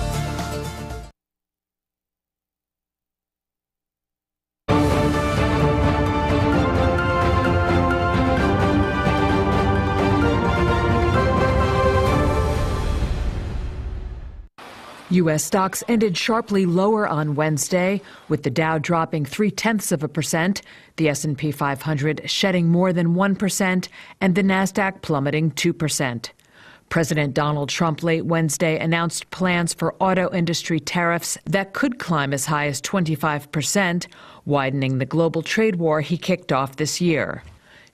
U.S. stocks ended sharply lower on Wednesday, with the Dow dropping 0.3%, the S&P 500 shedding more than 1%, and the Nasdaq plummeting 2%. President Donald Trump late Wednesday announced plans for auto industry tariffs that could climb as high as 25%, widening the global trade war he kicked off this year.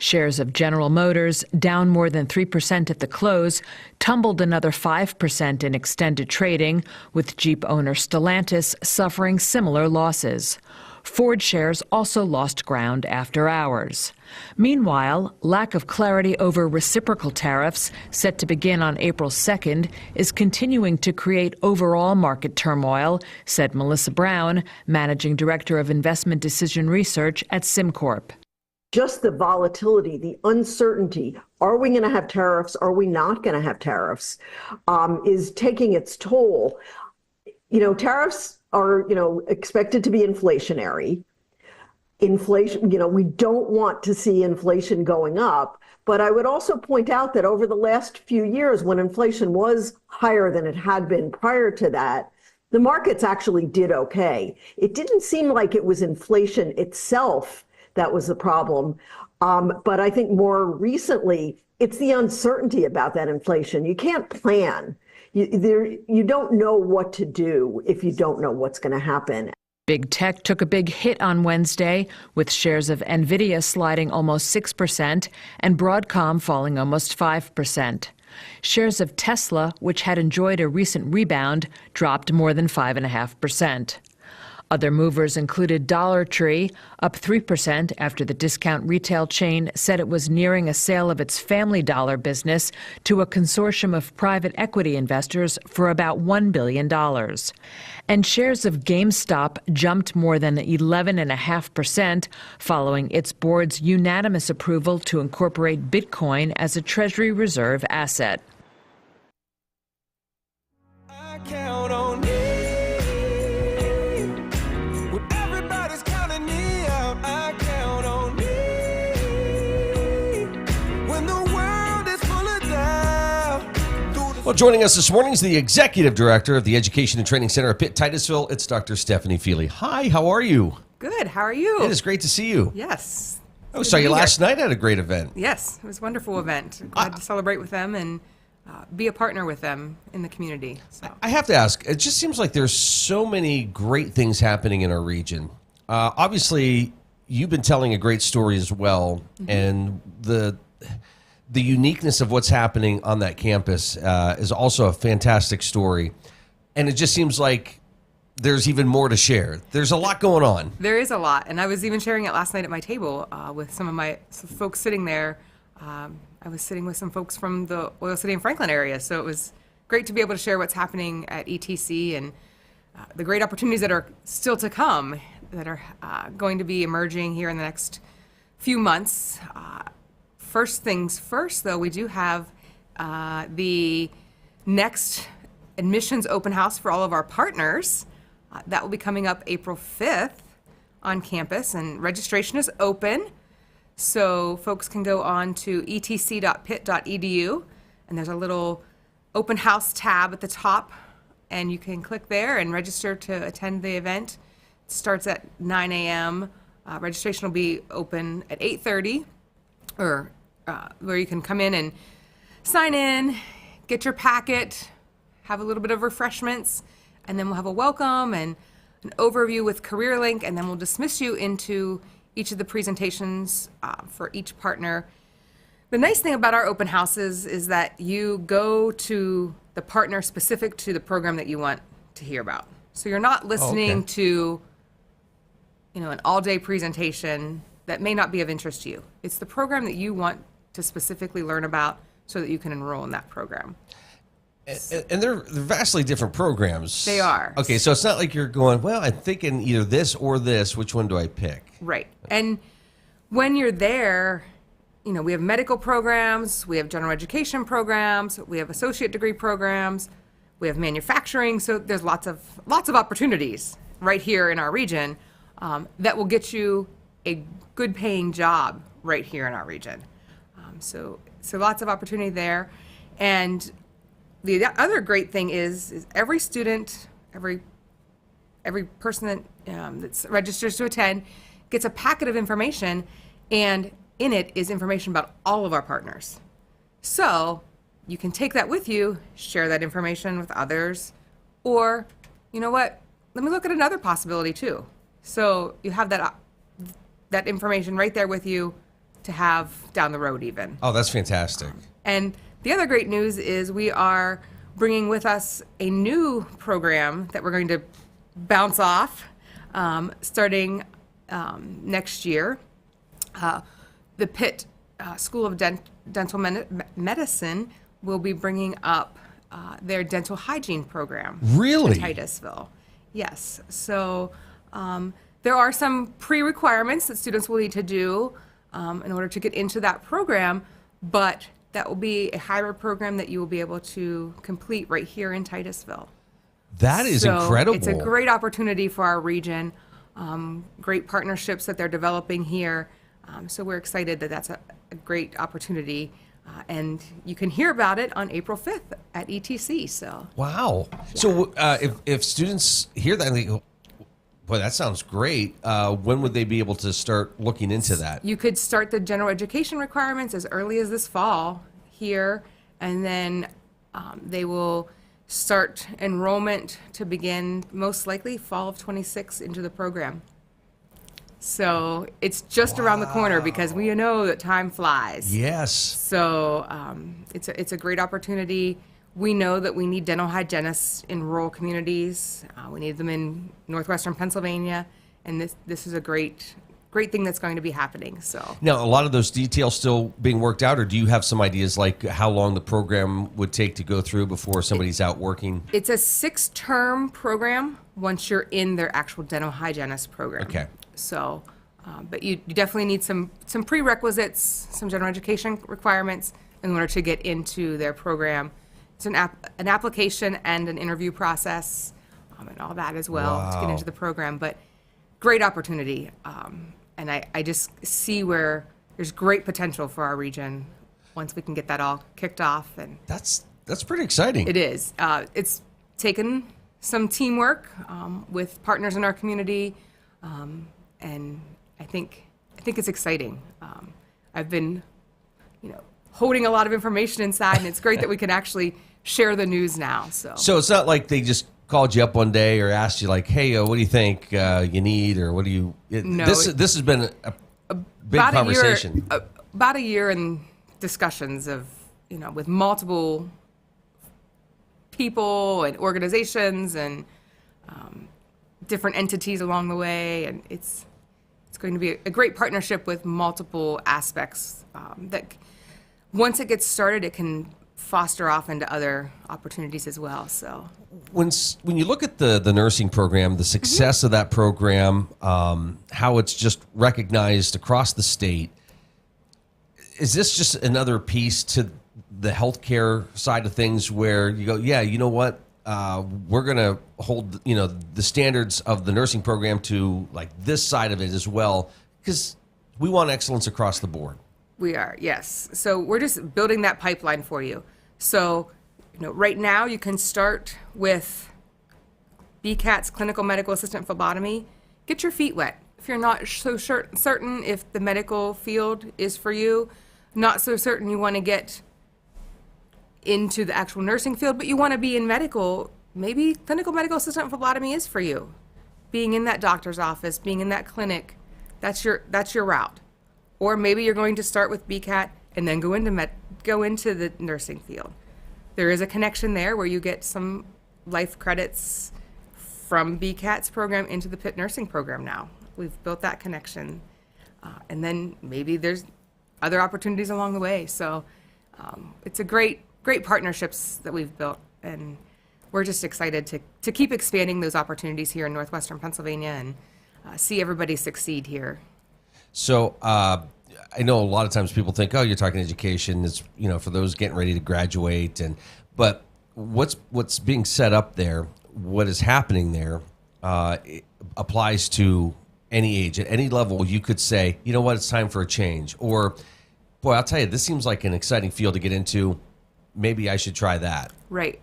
Shares of General Motors, down more than 3% at the close, tumbled another 5% in extended trading, with Jeep owner Stellantis suffering similar losses. Ford shares also lost ground after hours. Meanwhile, lack of clarity over reciprocal tariffs, set to begin on April 2nd, is continuing to create overall market turmoil, said Melissa Brown, Managing Director of Investment Decision Research at SimCorp. Just the volatility, the uncertainty, are we going to have tariffs? Are we not going to have tariffs? Is taking its toll. Tariffs are, expected to be inflationary. Inflation, we don't want to see inflation going up. But I would also point out that over the last few years, when inflation was higher than it had been prior to that, the markets actually did okay. It didn't seem like it was inflation itself that was the problem. But I think more recently, it's the uncertainty about that inflation. You can't plan. You don't know what to do if you don't know what's going to happen. Big tech took a big hit on Wednesday, with shares of Nvidia sliding almost 6% and Broadcom falling almost 5%. Shares of Tesla, which had enjoyed a recent rebound, dropped more than 5.5%. Other movers included Dollar Tree, up 3% after the discount retail chain said it was nearing a sale of its Family Dollar business to a consortium of private equity investors for about $1 billion. And shares of GameStop jumped more than 11.5% following its board's unanimous approval to incorporate Bitcoin as a Treasury reserve asset. I count on you. Well, joining us this morning is the Executive Director of the Education and Training Center at Pitt-Titusville. It's Dr. Stephanie Fiely. Hi, how are you? Good, how are you? It is great to see you. Yes. I saw you last night at a great event. Yes, it was a wonderful event. Glad to celebrate with them and be a partner with them in the community. So. I have to ask, it just seems like there's so many great things happening in our region. Obviously, you've been telling a great story as well, and the uniqueness of what's happening on that campus is also a fantastic story. And it just seems like there's even more to share. There's a lot going on. There is a lot. And I was even sharing it last night at my table with some of my folks sitting there. I was sitting with some folks from the Oil City and Franklin area. So it was great to be able to share what's happening at ETC and the great opportunities that are still to come that are going to be emerging here in the next few months. First things first, though, we do have the next admissions open house for all of our partners. That will be coming up April 5th on campus, and registration is open. So folks can go on to etc.pitt.edu, and there's a little open house tab at the top and you can click there and register to attend the event. It starts at 9 a.m. Registration will be open at 8:30, or where you can come in and sign in, get your packet, have a little bit of refreshments, and then we'll have a welcome and an overview with career link, and then we'll dismiss you into each of the presentations for each partner. The nice thing about our open houses is that you go to the partner specific to the program that you want to hear about. So you're not listening to, an all-day presentation that may not be of interest to you. It's the program that you want to specifically learn about so that you can enroll in that program. And they're vastly different programs. They are. Okay, so it's not like you're going, well, I'm thinking either this or this. Which one do I pick? Right. And when you're there, we have medical programs, we have general education programs, we have associate degree programs, we have manufacturing. So there's lots of opportunities right here in our region that will get you a good paying job right here in our region. So lots of opportunity there. And the other great thing is every student, every person that registers to attend gets a packet of information, and in it is information about all of our partners. So you can take that with you, share that information with others, or, you know what, let me look at another possibility too. So you have that information right there with you to have down the road even. Oh, that's fantastic. And the other great news is we are bringing with us a new program that we're going to bounce off starting next year. The Pitt School of Dental Medicine will be bringing up their dental hygiene program. Really? In Titusville. Yes. So there are some pre-requirements that students will need to do in order to get into that program, but that will be a hybrid program that you will be able to complete right here in Titusville. That is incredible. It's a great opportunity for our region, great partnerships that they're developing here. So we're excited that that's a great opportunity. And you can hear about it on April 5th at ETC. So wow. Yeah. So if students hear that and they go, boy, that sounds great, when would they be able to start looking into that? You could start the general education requirements as early as this fall here, and then they will start enrollment to begin most likely fall of 26 into the program. So it's just around the corner because we know that time flies. Yes. So it's a great opportunity. We know that we need dental hygienists in rural communities. We need them in northwestern Pennsylvania, and this is a great thing that's going to be happening. So now, a lot of those details still being worked out, or do you have some ideas like how long the program would take to go through before somebody's out working? It's a 6-term program once you're in their actual dental hygienist program. Okay. So, but you definitely need some prerequisites, some general education requirements in order to get into their program. It's an application and an interview process and all that as well to get into the program. But great opportunity. And I just see where there's great potential for our region once we can get that all kicked off. And that's pretty exciting. It is. It's taken some teamwork with partners in our community, and I think it's exciting. I've been, holding a lot of information inside, and it's great that we can actually share the news now. So it's not like they just called you up one day or asked you like, hey, what do you think you need, or what do you? No, this has been a big conversation. About a year in discussions of with multiple people and organizations and different entities along the way, and it's going to be a great partnership with multiple aspects that once it gets started, it can foster off into other opportunities as well. So when you look at the nursing program, the success of that program, how it's just recognized across the state, is this just another piece to the healthcare side of things where you go, yeah, you know what, we're going to hold the standards of the nursing program to like this side of it as well, because we want excellence across the board. We are, yes. So we're just building that pipeline for you. So, right now you can start with BCAT's clinical medical assistant phlebotomy, get your feet wet. If you're not so certain if the medical field is for you, not so certain you want to get into the actual nursing field, but you want to be in medical, maybe clinical medical assistant phlebotomy is for you. Being in that doctor's office, being in that clinic, that's your route. Or maybe you're going to start with BCAT and then go into the nursing field. There is a connection there where you get some life credits from BCAT's program into the Pitt nursing program now. We've built that connection. And then maybe there's other opportunities along the way. So it's a great partnerships that we've built. And we're just excited to keep expanding those opportunities here in Northwestern Pennsylvania and see everybody succeed here. So I know a lot of times people think, oh, you're talking education. It's, for those getting ready to graduate. But what's being set up there, what is happening there, it applies to any age. At any level, you could say, you know what, it's time for a change. Or, boy, I'll tell you, this seems like an exciting field to get into. Maybe I should try that. Right.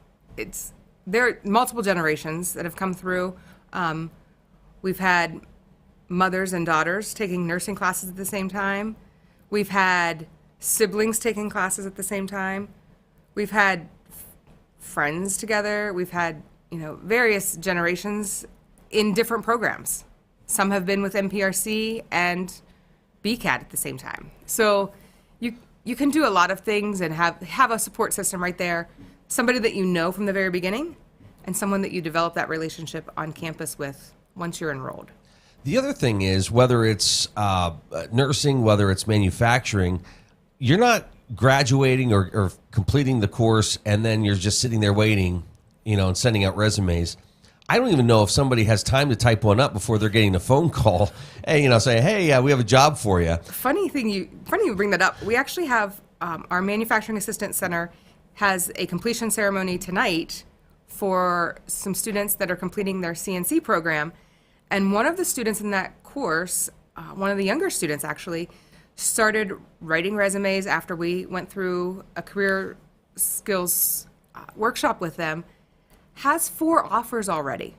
There are multiple generations that have come through. We've had mothers and daughters taking nursing classes at the same time. We've had siblings taking classes at the same time. We've had friends together. We've had, various generations in different programs. Some have been with MPRC and BCAT at the same time. So you can do a lot of things and have a support system right there. Somebody that you know from the very beginning and someone that you develop that relationship on campus with once you're enrolled. The other thing is, whether it's nursing, whether it's manufacturing, you're not graduating or completing the course and then you're just sitting there waiting, and sending out resumes. I don't even know if somebody has time to type one up before they're getting a phone call, saying, hey, we have a job for you. Funny you bring that up. We actually have our Manufacturing Assistant Center has a completion ceremony tonight for some students that are completing their CNC program. And one of the students in that course, one of the younger students actually, started writing resumes after we went through a career skills workshop with them, has 4 offers already.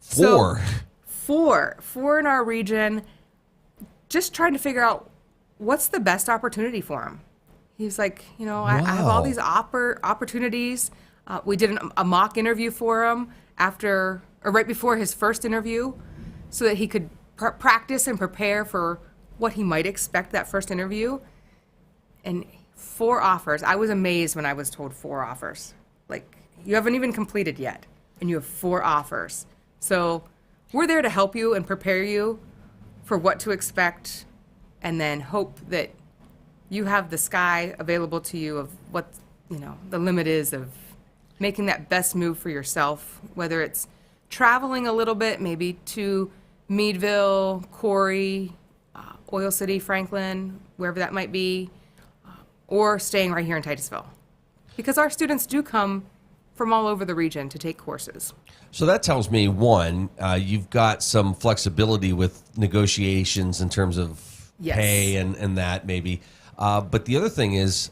4? So, 4 in our region, just trying to figure out what's the best opportunity for him. He's like, I have all these opportunities. We did a mock interview for him right before his first interview so that he could practice and prepare for what he might expect that first interview. And 4 offers. I was amazed when I was told 4 offers. Like, you haven't even completed yet, and you have 4 offers. So we're there to help you and prepare you for what to expect, and then hope that you have the sky available to you of what, the limit is of making that best move for yourself, whether it's traveling a little bit, maybe to Meadville, Corey, Oil City, Franklin, wherever that might be, or staying right here in Titusville. Because our students do come from all over the region to take courses. So that tells me, one, you've got some flexibility with negotiations in terms of pay and that maybe. But the other thing is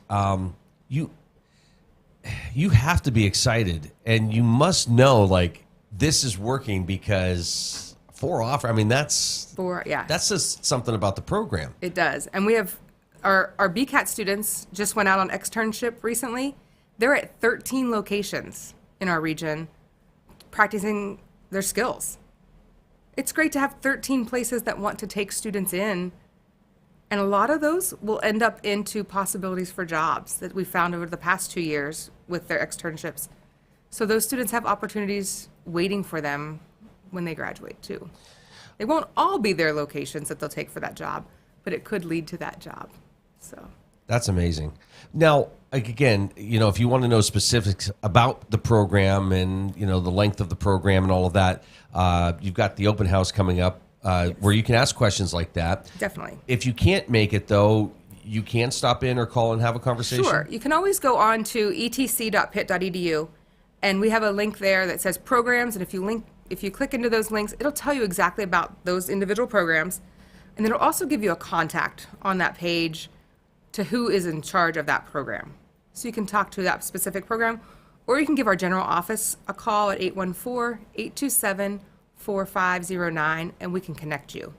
you have to be excited, and you must know, like, this is working because 4 offer. I mean, that's 4, yeah. That says something about the program. It does. And we have our BCAT students just went out on externship recently. They're at 13 locations in our region practicing their skills. It's great to have 13 places that want to take students in. And a lot of those will end up into possibilities for jobs that we found over the past 2 years with their externships. So those students have opportunities waiting for them when they graduate too. They won't all be their locations that they'll take for that job, but it could lead to that job. So that's amazing. Now, again, if you want to know specifics about the program and, the length of the program and all of that, you've got the open house coming up where you can ask questions like that. Definitely. If you can't make it, though, you can stop in or call and have a conversation? Sure. You can always go on to etc.pitt.edu, and we have a link there that says programs, and if you click into those links, it'll tell you exactly about those individual programs, and then it'll also give you a contact on that page to who is in charge of that program. So you can talk to that specific program, or you can give our general office a call at 814-827-4509, and we can connect you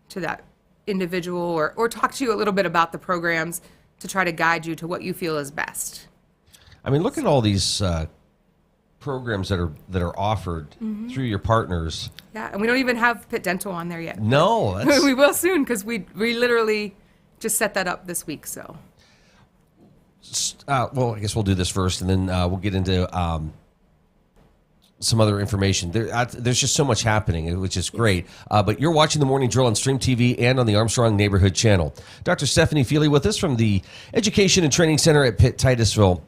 to that individual or talk to you a little bit about the programs to try to guide you to what you feel is best. I mean, look at all these programs that are offered through your partners. Yeah, and we don't even have Pitt Dental on there yet. No, that's... we will soon, because we literally just set that up this week. So, well, I guess we'll do this first, and then we'll get into some other information. There's just so much happening, which is great. But you're watching The Morning Drill on Stream TV and on the Armstrong Neighborhood Channel. Dr. Stephanie Fiely with us from the Education and Training Center at Pitt-Titusville.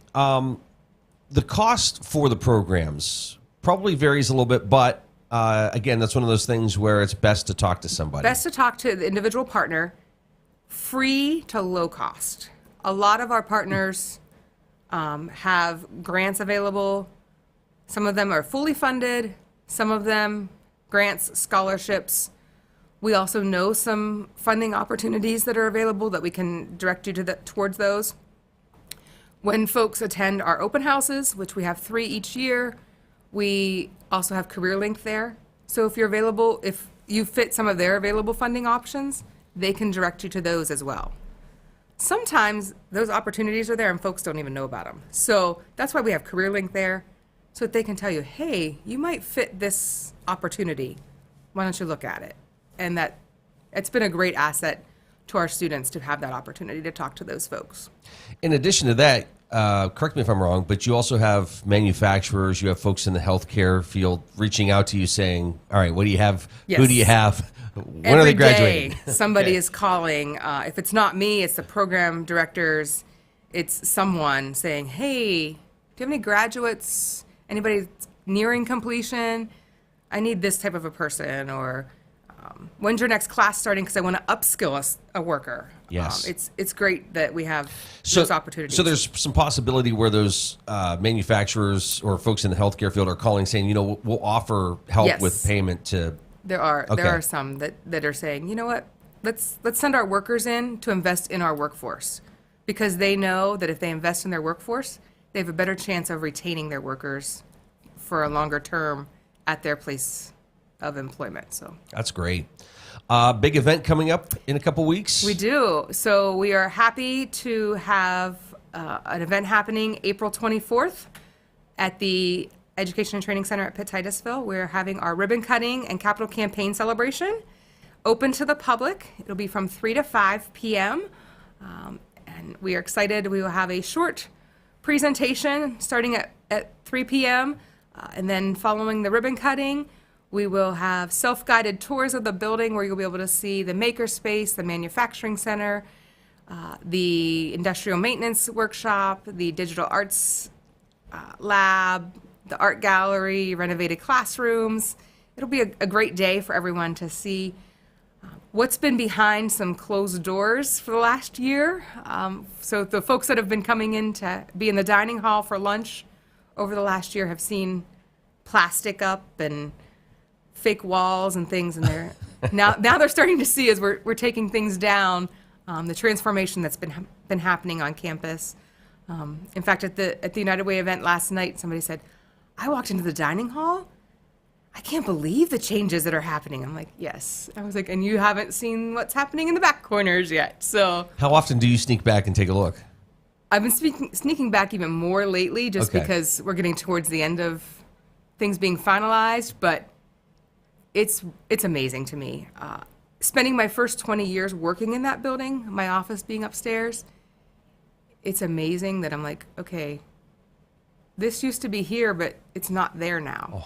The cost for the programs probably varies a little bit, but again, that's one of those things where it's best to talk to somebody. Best to talk to the individual partner, free to low cost. A lot of our partners have grants available. Some of them are fully funded, some of them grants, scholarships. We also know some funding opportunities that are available that we can direct you towards those. When folks attend our open houses, which we have 3 each year, we also have Career Link there. So if you're available, if you fit some of their available funding options, they can direct you to those as well. Sometimes those opportunities are there and folks don't even know about them. So that's why we have Career Link there, so that they can tell you, hey, you might fit this opportunity. Why don't you look at it? And that it's been a great asset to our students to have that opportunity to talk to those folks. In addition to that, correct me if I'm wrong, but you also have manufacturers, you have folks in the healthcare field reaching out to you saying, all right, what do you have? Yes. Who do you have? When Every are they graduating? day, somebody is calling. If it's not me, it's the program directors. It's someone saying, hey, do you have any graduates? Anybody nearing completion? I need this type of a person. Or when's your next class starting? Because I want to upskill a worker. Yes. It's great that we have those opportunities. So there's some possibility where those manufacturers or folks in the healthcare field are calling saying, you know, we'll offer help Yes. with payment to... There are some that are saying, you know what, let's send our workers in to invest in our workforce, because they know that if they invest in their workforce, they have a better chance of retaining their workers for a longer term at their place of employment. So that's great. Big event coming up in a couple weeks. We do. So we are happy to have an event happening April 24th at the Education and Training Center at Pitt-Titusville. We're having our ribbon cutting and capital campaign celebration open to the public. It'll be from 3 to 5 p.m. And we are excited. We will have a short presentation starting at 3 p.m. And then following the ribbon cutting, we will have self-guided tours of the building where you'll be able to see the makerspace, the manufacturing center, the industrial maintenance workshop, the digital arts lab, the art gallery, renovated classrooms. It'll be a great day for everyone to see what's been behind some closed doors for the last year. So the folks that have been coming in to be in the dining hall for lunch over the last year have seen plastic up and fake walls and things, and they're now they're starting to see, as we're taking things down, the transformation that's been happening on campus. In fact, at the United Way event last night, somebody said, I walked into the dining hall. I can't believe the changes that are happening. I'm like, yes. I was like, and you haven't seen what's happening in the back corners yet. So how often do you sneak back and take a look? I've been sneaking back even more lately, just because we're getting towards the end of things being finalized. But it's amazing to me. Spending my first 20 years working in that building, my office being upstairs, it's amazing that I'm like, okay, this used to be here, but it's not there now.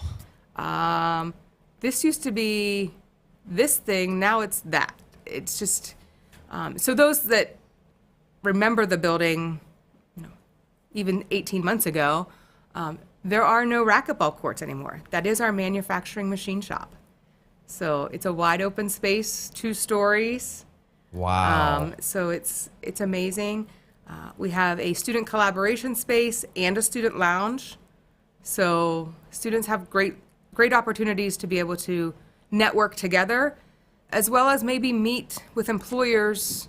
This used to be this thing, now it's that. It's just, so those that remember the building, even 18 months ago, there are no racquetball courts anymore. That is our manufacturing machine shop. So it's a wide open space, 2 stories. Wow. So it's amazing. We have a student collaboration space and a student lounge. So students have great opportunities to be able to network together, as well as maybe meet with employers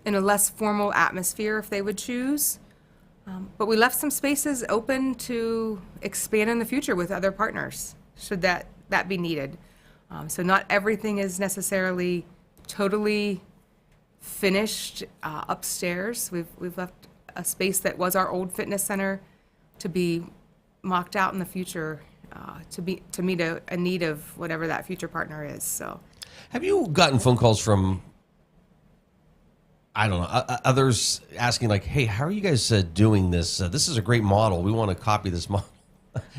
in a less formal atmosphere if they would choose. But we left some spaces open to expand in the future with other partners, should that be needed. So not everything is necessarily totally finished upstairs. We've left a space that was our old fitness center to be mocked out in the future to meet a need of whatever that future partner is. So, have you gotten phone calls from, I don't know, others asking like, "Hey, how are you guys doing this? This is a great model. We want to copy this model."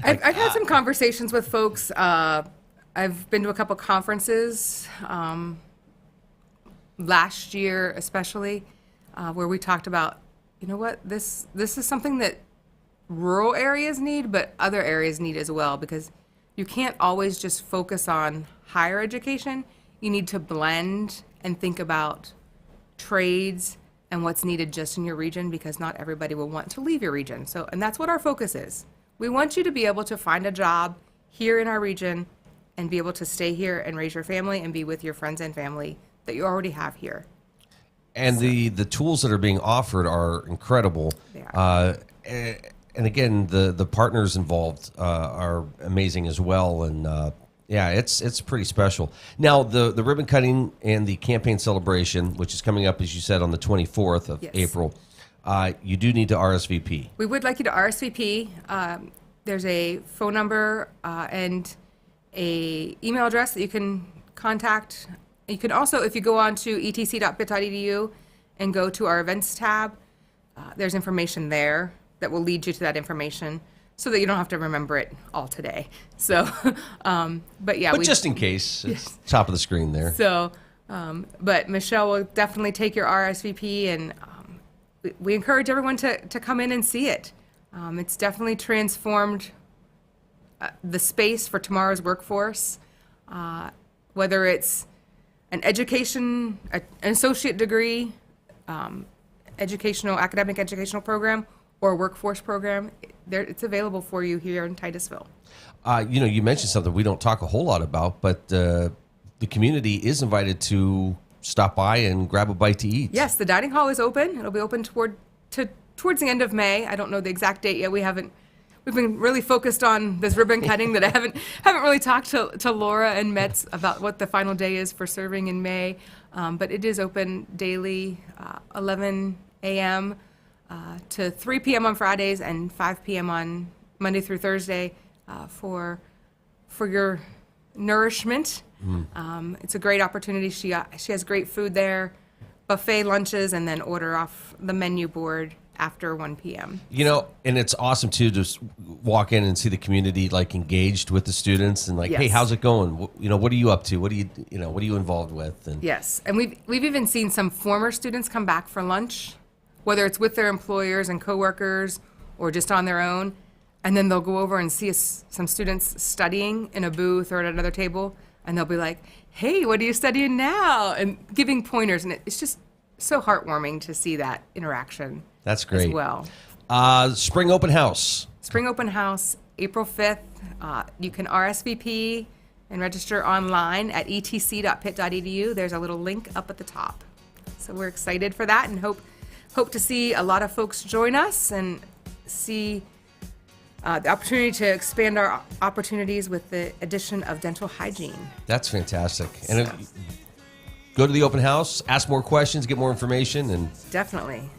I've had some conversations with folks. I've been to a couple conferences last year, especially, where we talked about, you know what, this is something that rural areas need, but other areas need as well, because you can't always just focus on higher education. You need to blend and think about trades and what's needed just in your region, because not everybody will want to leave your region. So, and that's what our focus is. We want you to be able to find a job here in our region and be able to stay here and raise your family and be with your friends and family that you already have here. And the tools that are being offered are incredible. They are. And again, the partners involved are amazing as well. And yeah, it's pretty special. Now, the ribbon cutting and the campaign celebration, which is coming up, as you said, on the 24th of April, you do need to RSVP. We would like you to RSVP. There's a phone number and a email address that you can contact. You can also, if you go on to etc.pitt.edu and go to our events tab, there's information there that will lead you to that information, so that you don't have to remember it all today. So, but yeah. But just in case, it's top of the screen there. So, but Michelle will definitely take your RSVP, and we encourage everyone to come in and see it. It's definitely transformed the space for tomorrow's workforce, whether it's an education, an associate degree, academic educational program, or a workforce program. It's available for you here in Titusville. You mentioned something we don't talk a whole lot about, but the community is invited to stop by and grab a bite to eat. Yes, the dining hall is open. It'll be open towards the end of May. I don't know the exact date yet. We've been really focused on this ribbon cutting that I haven't really talked to Laura and Metz about what the final day is for serving in May. But it is open daily, 11 a.m. To 3 p.m. on Fridays and 5 p.m. on Monday through Thursday for your nourishment. It's a great opportunity. She has great food there, buffet lunches, and then order off the menu board after 1 p.m. And it's awesome too to just walk in and see the community like engaged with the students and like, hey, how's it going? What are you up to? What are you involved with? And yes, and we've even seen some former students come back for lunch, whether it's with their employers and coworkers or just on their own, and then they'll go over and see some students studying in a booth or at another table, and they'll be like, hey, what are you studying now? And giving pointers, and it's just so heartwarming to see that interaction. That's great. As well. Spring Open House. Spring Open House, April 5th. You can RSVP and register online at etc.pitt.edu. There's a little link up at the top. So we're excited for that and hope to see a lot of folks join us and see the opportunity to expand our opportunities with the addition of dental hygiene. That's fantastic. And go to the open house, ask more questions, get more information, and definitely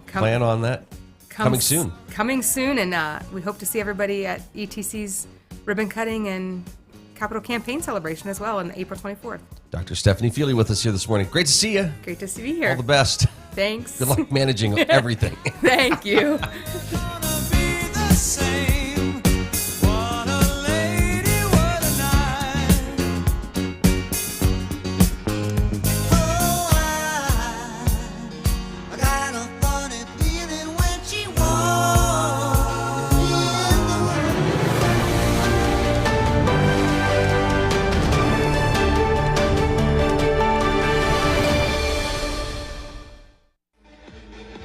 plan on that. Coming soon. Coming soon, and we hope to see everybody at ETC's ribbon cutting and Capital Campaign celebration as well on April 24th. Dr. Stephanie Fiely with us here this morning. Great to see you. Great to see you here. All the best. Thanks. Good luck managing everything. Thank you.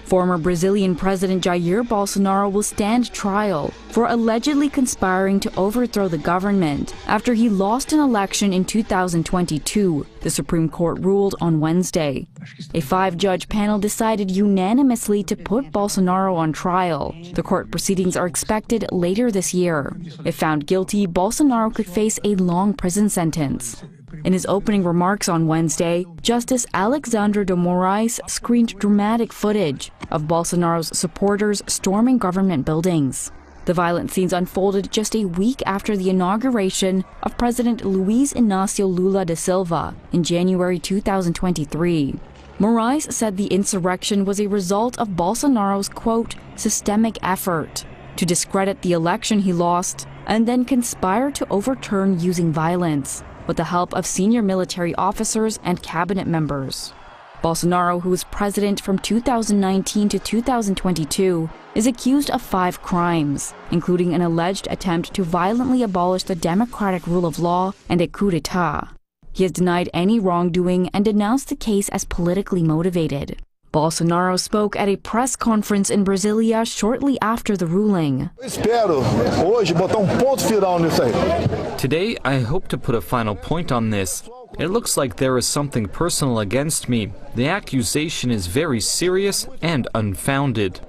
Former Brazilian President Jair Bolsonaro will stand trial for allegedly conspiring to overthrow the government after he lost an election in 2022, the Supreme Court ruled on Wednesday. A 5-judge panel decided unanimously to put Bolsonaro on trial. The court proceedings are expected later this year. If found guilty, Bolsonaro could face a long prison sentence. In his opening remarks on Wednesday, Justice Alexandre de Moraes screened dramatic footage of Bolsonaro's supporters storming government buildings. The violent scenes unfolded just a week after the inauguration of President Luiz Inácio Lula da Silva in January 2023. Moraes said the insurrection was a result of Bolsonaro's, quote, systemic effort to discredit the election he lost and then conspire to overturn using violence, with the help of senior military officers and cabinet members. Bolsonaro, who was president from 2019 to 2022, is accused of 5 crimes, including an alleged attempt to violently abolish the democratic rule of law and a coup d'etat. He has denied any wrongdoing and denounced the case as politically motivated. Bolsonaro spoke at a press conference in Brasilia shortly after the ruling. Today, I hope to put a final point on this. It looks like there is something personal against me. The accusation is very serious and unfounded.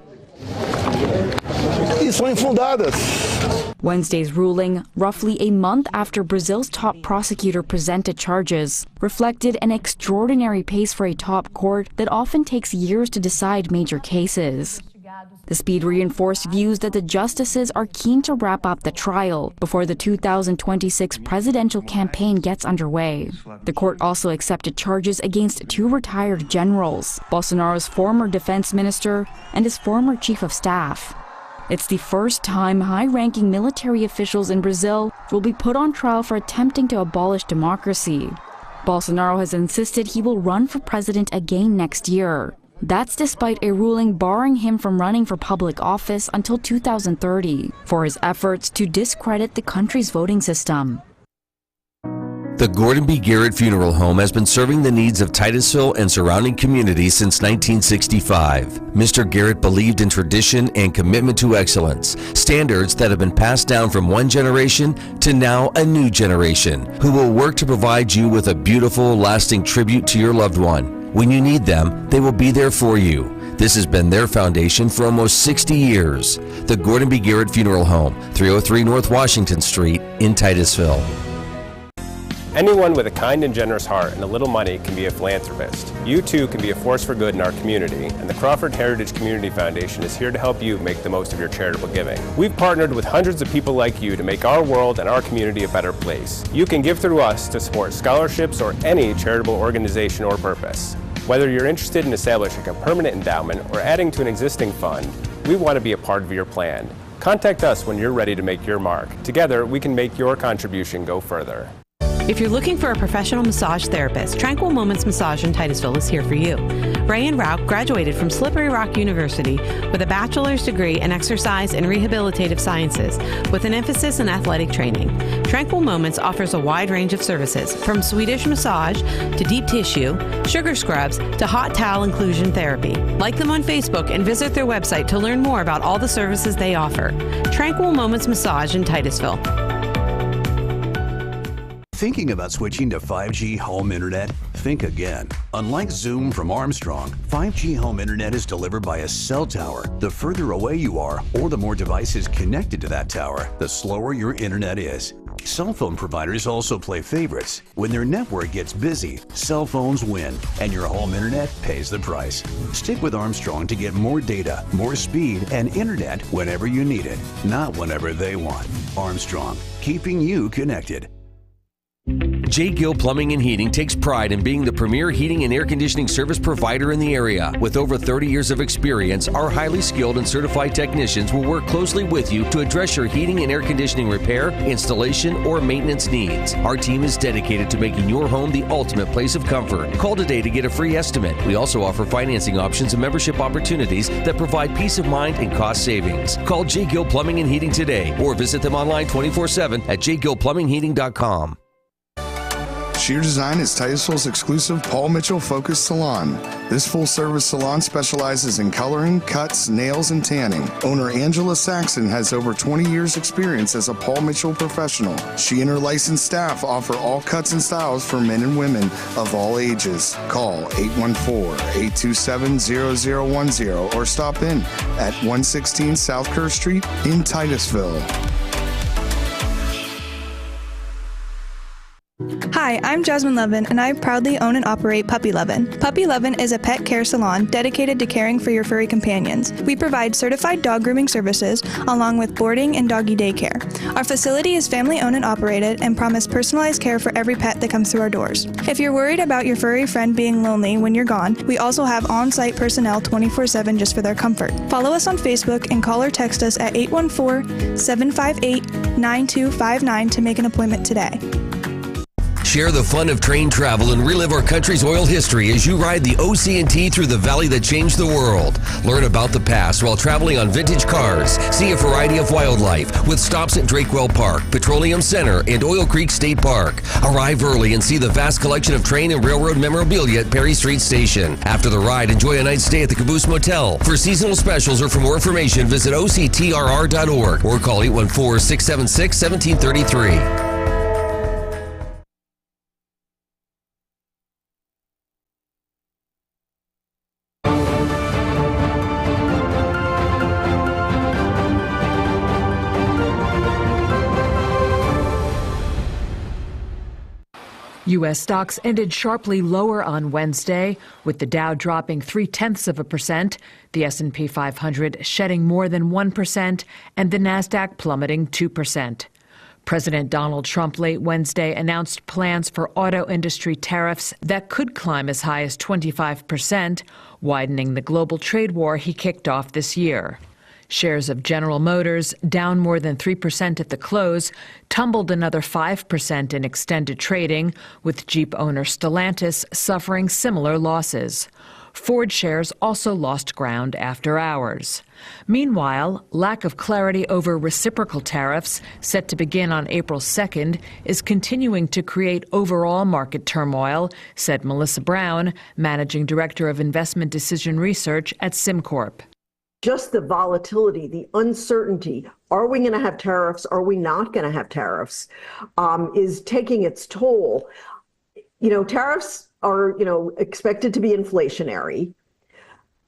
Wednesday's ruling, roughly a month after Brazil's top prosecutor presented charges, reflected an extraordinary pace for a top court that often takes years to decide major cases. The speed reinforced views that the justices are keen to wrap up the trial before the 2026 presidential campaign gets underway. The court also accepted charges against 2 retired generals, Bolsonaro's former defense minister and his former chief of staff. It's the first time high-ranking military officials in Brazil will be put on trial for attempting to abolish democracy. Bolsonaro has insisted he will run for president again next year. That's despite a ruling barring him from running for public office until 2030 for his efforts to discredit the country's voting system. The Gordon B. Garrett Funeral Home has been serving the needs of Titusville and surrounding communities since 1965. Mr. Garrett believed in tradition and commitment to excellence, standards that have been passed down from one generation to now a new generation, who will work to provide you with a beautiful, lasting tribute to your loved one. When you need them, they will be there for you. This has been their foundation for almost 60 years. The Gordon B. Garrett Funeral Home, 303 North Washington Street in Titusville. Anyone with a kind and generous heart and a little money can be a philanthropist. You too can be a force for good in our community, and the Crawford Heritage Community Foundation is here to help you make the most of your charitable giving. We've partnered with hundreds of people like you to make our world and our community a better place. You can give through us to support scholarships or any charitable organization or purpose. Whether you're interested in establishing a permanent endowment or adding to an existing fund, we want to be a part of your plan. Contact us when you're ready to make your mark. Together, we can make your contribution go further. If you're looking for a professional massage therapist, Tranquil Moments Massage in Titusville is here for you. Brian Rauch graduated from Slippery Rock University with a bachelor's degree in exercise and rehabilitative sciences with an emphasis in athletic training. Tranquil Moments offers a wide range of services, from Swedish massage to deep tissue, sugar scrubs to hot towel inclusion therapy. Like them on Facebook and visit their website to learn more about all the services they offer. Tranquil Moments Massage in Titusville. Thinking about switching to 5G home internet? Think again. Unlike Zoom from Armstrong, 5G home internet is delivered by a cell tower. The further away you are, or the more devices connected to that tower, the slower your internet is. Cell phone providers also play favorites. When their network gets busy, cell phones win, and your home internet pays the price. Stick with Armstrong to get more data, more speed, and internet whenever you need it, not whenever they want. Armstrong, keeping you connected. J. Gill Plumbing and Heating takes pride in being the premier heating and air conditioning service provider in the area. With over 30 years of experience, our highly skilled and certified technicians will work closely with you to address your heating and air conditioning repair, installation, or maintenance needs. Our team is dedicated to making your home the ultimate place of comfort. Call today to get a free estimate. We also offer financing options and membership opportunities that provide peace of mind and cost savings. Call J. Gill Plumbing and Heating today or visit them online 24/7 at jgillplumbingheating.com. Sheer Design is Titusville's exclusive Paul Mitchell-focused salon. This full-service salon specializes in coloring, cuts, nails, and tanning. Owner Angela Saxon has over 20 years' experience as a Paul Mitchell professional. She and her licensed staff offer all cuts and styles for men and women of all ages. Call 814-827-0010 or stop in at 116 South Kerr Street in Titusville. Hi, I'm Jasmine Levin, and I proudly own and operate Puppy Levin. Puppy Levin is a pet care salon dedicated to caring for your furry companions. We provide certified dog grooming services along with boarding and doggy daycare. Our facility is family-owned and operated and promise personalized care for every pet that comes through our doors. If you're worried about your furry friend being lonely when you're gone, we also have on-site personnel 24/7 just for their comfort. Follow us on Facebook and call or text us at 814-758-9259 to make an appointment today. Share the fun of train travel and relive our country's oil history as you ride the OC&T through the valley that changed the world. Learn about the past while traveling on vintage cars. See a variety of wildlife with stops at Drakewell Park, Petroleum Center, and Oil Creek State Park. Arrive early and see the vast collection of train and railroad memorabilia at Perry Street Station. After the ride, enjoy a night's stay at the Caboose Motel. For seasonal specials or for more information, visit octrr.org or call 814-676-1733. U.S. stocks ended sharply lower on Wednesday, with the Dow dropping 0.3%, the S&P 500 shedding more than 1%, and the Nasdaq plummeting 2%. President Donald Trump late Wednesday announced plans for auto industry tariffs that could climb as high as 25%, widening the global trade war he kicked off this year. Shares of General Motors, down more than 3% at the close, tumbled another 5% in extended trading, with Jeep owner Stellantis suffering similar losses. Ford shares also lost ground after hours. Meanwhile, lack of clarity over reciprocal tariffs, set to begin on April 2nd, is continuing to create overall market turmoil, said Melissa Brown, Managing Director of Investment Decision Research at SimCorp. Just the volatility, the uncertainty, are we going to have tariffs? Are we not going to have tariffs? Is taking its toll. Tariffs are, expected to be inflationary.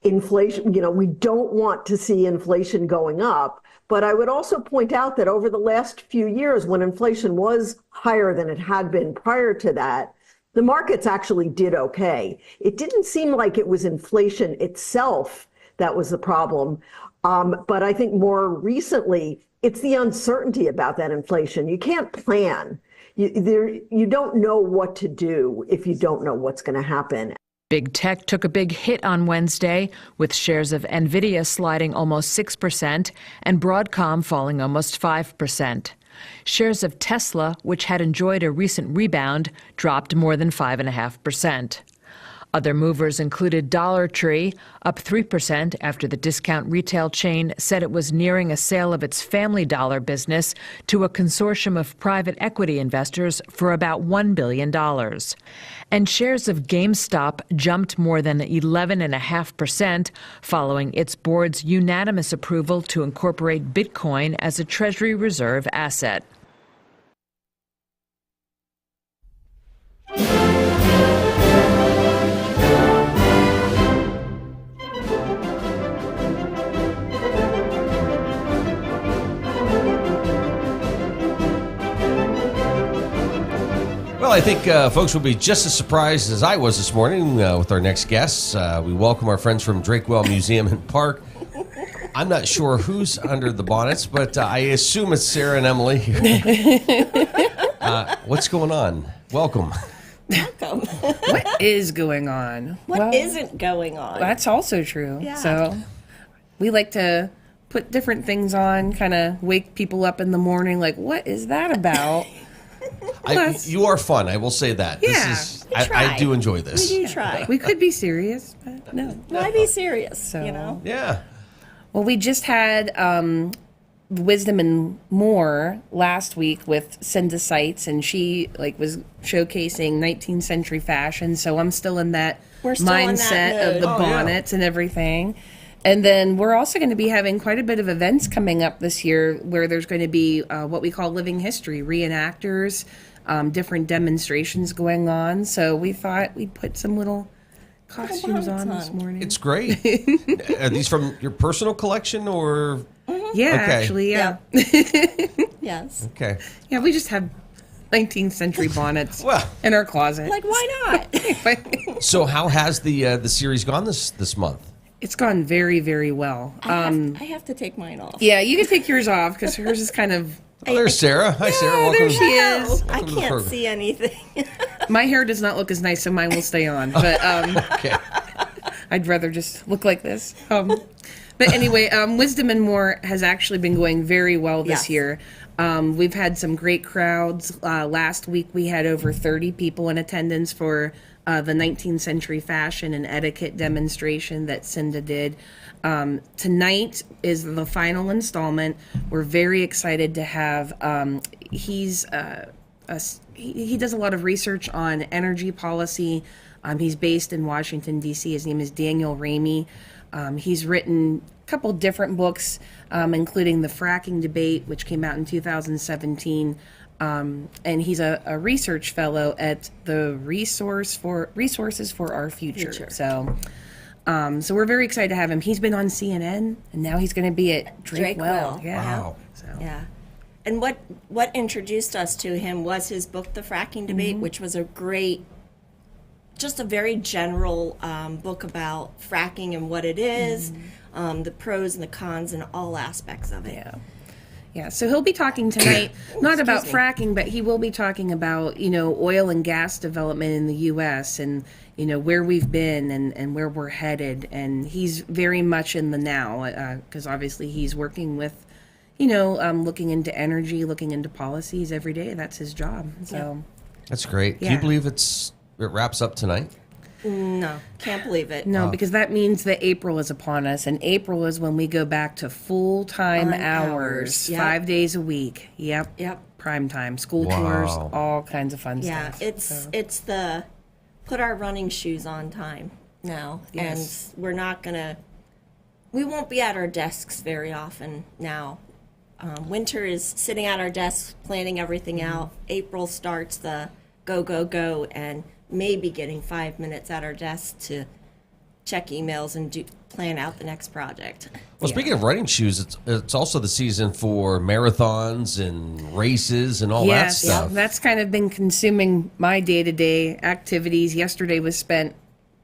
Inflation, we don't want to see inflation going up. But I would also point out that over the last few years, when inflation was higher than it had been prior to that, the markets actually did okay. It didn't seem like it was inflation itself that was the problem. But I think more recently, it's the uncertainty about that inflation. You can't plan. You don't know what to do if you don't know what's going to happen. Big tech took a big hit on Wednesday, with shares of Nvidia sliding almost 6% and Broadcom falling almost 5%. Shares of Tesla, which had enjoyed a recent rebound, dropped more than 5.5%. Other movers included Dollar Tree, up 3% after the discount retail chain said it was nearing a sale of its Family Dollar business to a consortium of private equity investors for about $1 billion. And shares of GameStop jumped more than 11.5% following its board's unanimous approval to incorporate Bitcoin as a Treasury reserve asset. Well, I think folks will be just as surprised as I was this morning with our next guests. We welcome our friends from Drakewell Museum and Park. I'm not sure who's under the bonnets, but I assume it's Sarah and Emily here. What's going on? Welcome. Welcome. What is going on? What isn't going on? That's also true. Yeah. So we like to put different things on, kind of wake people up in the morning, like, what is that about? You are fun, I will say that. Yeah. I do enjoy this. We do try. We could be serious, but no. Why be serious, So, Yeah. Well, we just had Wisdom and More last week with Cinda Seitz, and she was showcasing 19th century fashion. So I'm still in that We're still in mindset that of the mode. bonnets and everything. And then we're also going to be having quite a bit of events coming up this year where there's going to be what we call living history, reenactors, different demonstrations going on. So we thought we'd put some little costumes on this morning. It's great. Are these from your personal collection or? Yeah, Okay. actually, yeah. Yes. Okay. Yeah, we just have 19th century bonnets Well. in our closet. Like, why not? So how has the series gone this month? It's gone very, very well. I have to take mine off. Yeah, you can take yours off because hers is kind of... Oh, there's Sarah. Hi, Sarah. Welcome. There she is. I Welcome to the can't program. see anything. My hair does not look as nice, so mine will stay on. But Okay. I'd rather just look like this. But anyway, Wisdom and More has actually been going very well this Yes. year. We've had some great crowds. Last week we had over 30 people in attendance for the 19th century fashion and etiquette demonstration that Cinda did. Tonight is the final installment. We're very excited to have, he does a lot of research on energy policy. He's based in Washington, D.C. His name is Daniel Ramey. He's written a couple different books, including The Fracking Debate, which came out in 2017. And he's a research fellow at the Resources for Our Future. So we're very excited to have him. He's been on CNN, and now he's going to be at Drakewell. Yeah. Wow. So. Yeah. And what introduced us to him was his book, The Fracking Debate, which was a very general book about fracking and what it is, the pros and the cons and all aspects of it. Yeah. Yeah, so he'll be talking tonight, not about fracking, but he will be talking about, oil and gas development in the U.S. and, where we've been and where we're headed. And he's very much in the now, because obviously he's working with, looking into energy, looking into policies every day. That's his job. So That's great. Can Yeah. you believe it wraps up tonight? No, can't believe it. No, because that means that April is upon us, and April is when we go back to full-time On hours, yep. 5 days a week. Yep. Prime time, school tours, Wow. all kinds of fun Yeah, stuff. it's the put our running shoes on time now, Yes. and we won't be at our desks very often now. Winter is sitting at our desks, planning everything out. April starts the go, and maybe getting 5 minutes at our desk to check emails and plan out the next project. Well, speaking of running shoes, it's also the season for marathons and races and all that stuff. That's kind of been consuming my day-to-day activities. Yesterday was spent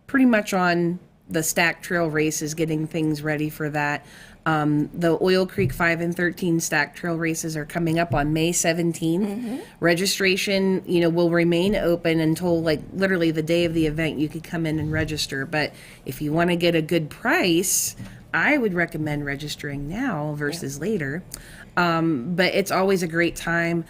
pretty much on the Stack Trail races, getting things ready for that. The Oil Creek 5 and 13 Stack Trail races are coming up on May 17th. Registration, will remain open until literally the day of the event. You could come in and register. But if you want to get a good price, I would recommend registering now versus later. But it's always a great time.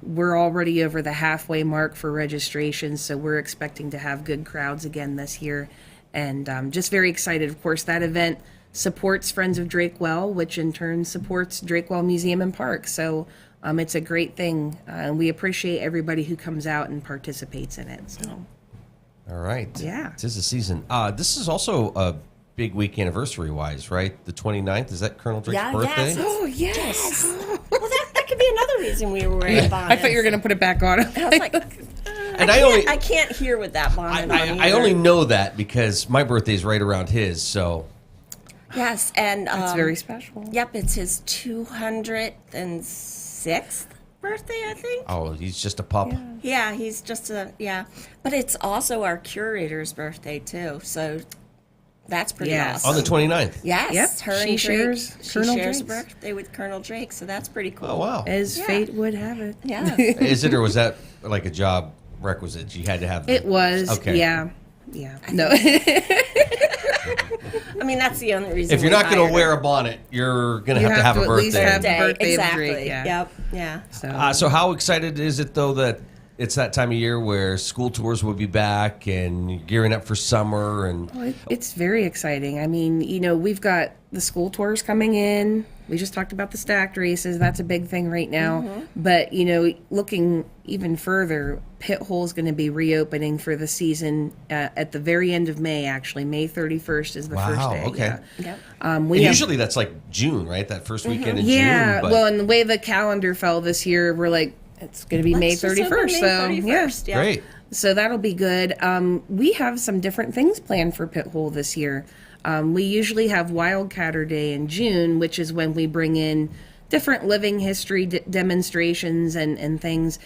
We're already over the halfway mark for registration, so we're expecting to have good crowds again this year. And just very excited. Of course, that event supports Friends of Drakewell, which in turn supports Drakewell Museum and Park. So it's a great thing, and we appreciate everybody who comes out and participates in it. So, All right. Yeah. It is the season. This is also a big week anniversary-wise, right? The 29th, is that Colonel Drake's birthday? Yes. oh yes, Well, that could be another reason we were wearing bonnets. I thought you were going to put it back on. I was like, And I can't hear with that bonnet on I either. only know that because my birthday's right around his, so... Yes, and It's very special. Yep, it's his 206th birthday, I think. Oh, he's just a pup. Yeah, he's just but it's also our curator's birthday too, so that's pretty Yes. awesome. On the 29th? Yes, Yep, her she and Drake, shares she Colonel shares Drake's. birthday with Colonel Drake, so that's pretty cool. Oh, wow. As fate would have it. Yeah. Is it, or was that like a job requisite? You had to have... It was. Okay. Yeah. No. I mean, that's the only reason. If you're we not going hired to wear her. a bonnet, you're going to You have to have to a at least birthday. have the birthday of exactly. Drake, yeah. Yep. Yeah. So So how excited is it, though, that it's that time of year where school tours will be back and you're gearing up for summer. And Well, it's very exciting. I mean, we've got the school tours coming in. We just talked about the stacked races. That's a big thing right now. But, looking even further, Pit Hole is going to be reopening for the season at the very end of May, actually. May 31st is the first day. Okay. Yeah. And usually that's like June, right? That first weekend in June. Yeah. But Well, and the way the calendar fell this year, we're like, it's going to be May 31st. May 31st, yeah. Great. So that'll be good. We have some different things planned for Pit Hole this year. We usually have Wildcatter Day in June, which is when we bring in different living history demonstrations and things.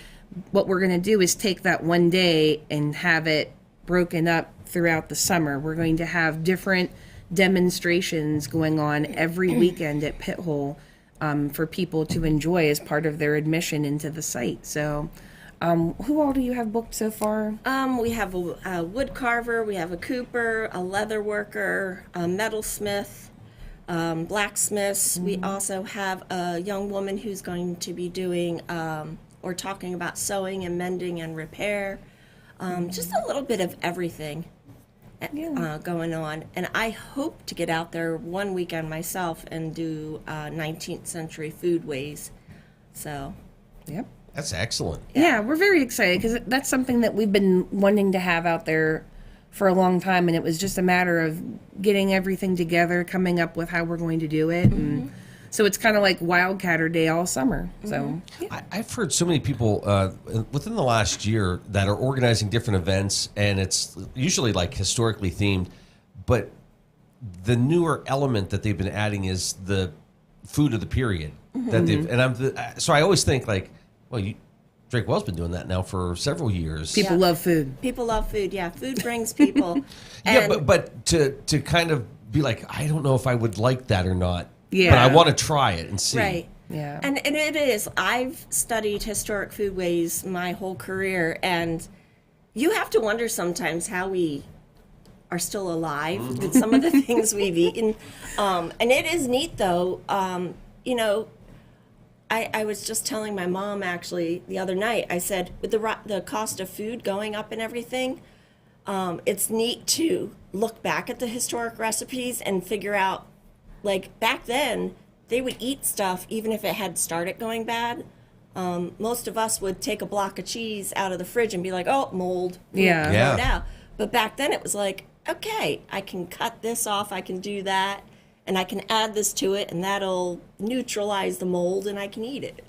What we're going to do is take that one day and have it broken up throughout the summer. We're going to have different demonstrations going on every weekend at Pit Hole for people to enjoy as part of their admission into the site. So who all do you have booked so far? We have a wood carver, we have a cooper, a leather worker, a metalsmith, blacksmiths. We also have a young woman who's going to be doing or talking about sewing and mending and repair. Just a little bit of everything going on. And I hope to get out there one weekend myself and do 19th century foodways. So, yep. That's excellent. Yeah, we're very excited because that's something that we've been wanting to have out there for a long time, and it was just a matter of getting everything together, coming up with how we're going to do it, and so it's kind of like Wildcatter Day all summer. So I've heard so many people within the last year that are organizing different events, and it's usually like historically themed, but the newer element that they've been adding is the food of the period that they've, and so I always think like, well, Drake Well's been doing that now for several years. People love food. People love food. Yeah, food brings people. Yeah, but to kind of be like, I don't know if I would like that or not. Yeah. But I want to try it and see. Right. Yeah. And it is. I've studied historic foodways my whole career, and you have to wonder sometimes how we are still alive with some of the things we've eaten. And it is neat, though. I was just telling my mom, actually, the other night, I said, with the cost of food going up and everything, it's neat to look back at the historic recipes and figure out, like, back then, they would eat stuff even if it had started going bad. Most of us would take a block of cheese out of the fridge and be like, oh, mold. Throw it out. But back then it was like, okay, I can cut this off, I can do that, and I can add this to it, and that'll neutralize the mold, and I can eat it.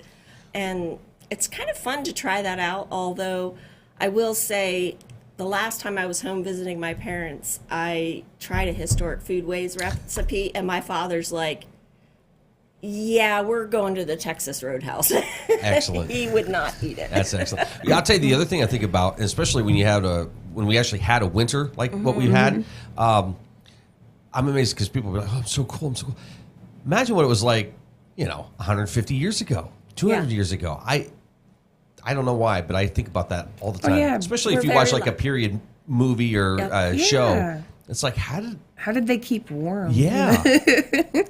And it's kind of fun to try that out, although I will say the last time I was home visiting my parents, I tried a historic foodways recipe, and my father's like, yeah, we're going to the Texas Roadhouse. Excellent. He would not eat it. That's excellent. Yeah, I'll tell you the other thing I think about, especially when we actually had a winter like what we've had. I'm amazed because people be like, oh, I'm so cool. Imagine what it was like, 150 years ago, 200 years ago. I don't know why, but I think about that all the time. Yeah, especially if you watch like a period movie or show. It's like, how did they keep warm? Yeah.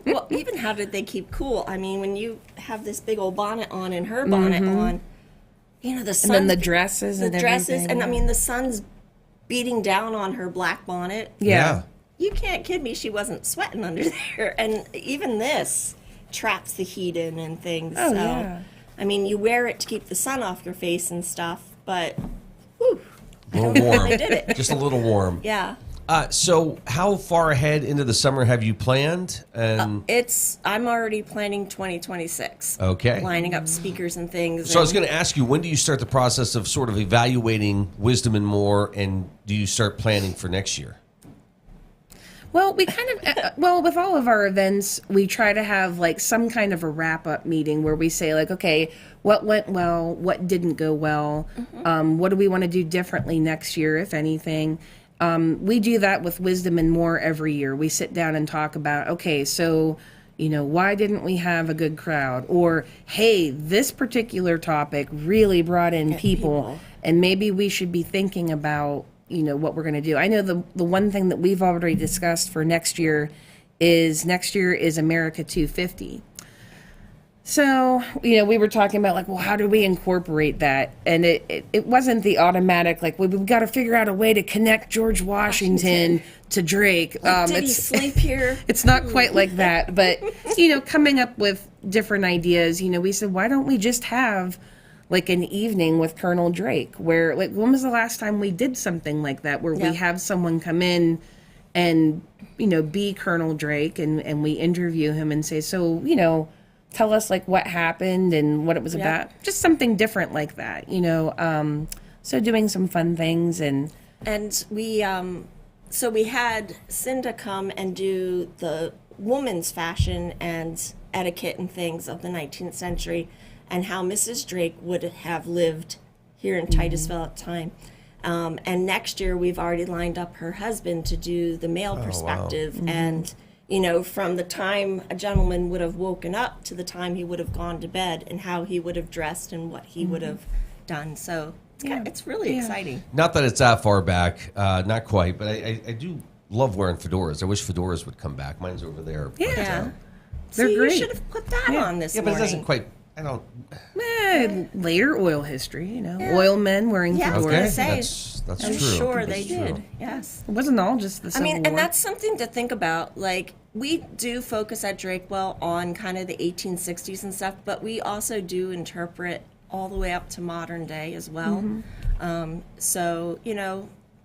Well, even how did they keep cool? I mean, when you have this big old bonnet on and her bonnet on, the sun. And then the dresses and everything. And I mean, the sun's beating down on her black bonnet. Yeah. You can't kid me, she wasn't sweating under there. And even this traps the heat in and things. Oh, so, yeah. I mean, you wear it to keep the sun off your face and stuff, but, whew. A little warm. I did it. Just a little warm. Yeah. So how far ahead into the summer have you planned? And I'm already planning 2026. Okay. Lining up speakers and things. So I was going to ask you, when do you start the process of sort of evaluating Wisdom and More, and do you start planning for next year? Well, we kind of, with all of our events, we try to have like some kind of a wrap-up meeting where we say like, okay, what went well, what didn't go well, what do we want to do differently next year, if anything. We do that with Wisdom and More every year. We sit down and talk about, okay, so, why didn't we have a good crowd? Or, hey, this particular topic really brought in people, and maybe we should be thinking about, what we're going to do. I know the one thing that we've already discussed for next year is America 250. So, we were talking about like, well, how do we incorporate that? And it wasn't the automatic, like, we've got to figure out a way to connect George Washington to Drake. Did he sleep here? It's not quite like that, but, coming up with different ideas, we said, why don't we just have like an evening with Colonel Drake where, like, when was the last time we did something like that where we have someone come in and, be Colonel Drake and we interview him and say, so, tell us like what happened and what it was about. Just something different like that, so doing some fun things and we so we had Cinda come and do the woman's fashion and etiquette and things of the 19th century and how Mrs. Drake would have lived here in Titusville at the time. And next year we've already lined up her husband to do the male perspective and from the time a gentleman would have woken up to the time he would have gone to bed and how he would have dressed and what he would have done. So it's really exciting. Not that it's that far back, not quite, but I do love wearing fedoras. I wish fedoras would come back. Mine's over there. Yeah. They're See, great. You should have put that on this but morning. it doesn't quite, I don't. Later oil history, oil men wearing fedoras. Okay. That's I'm true. sure they did. Yes. It wasn't all just the Civil War. And that's something to think about. Like, we do focus at Drakewell on kind of the 1860s and stuff, but we also do interpret all the way up to modern day as well. So,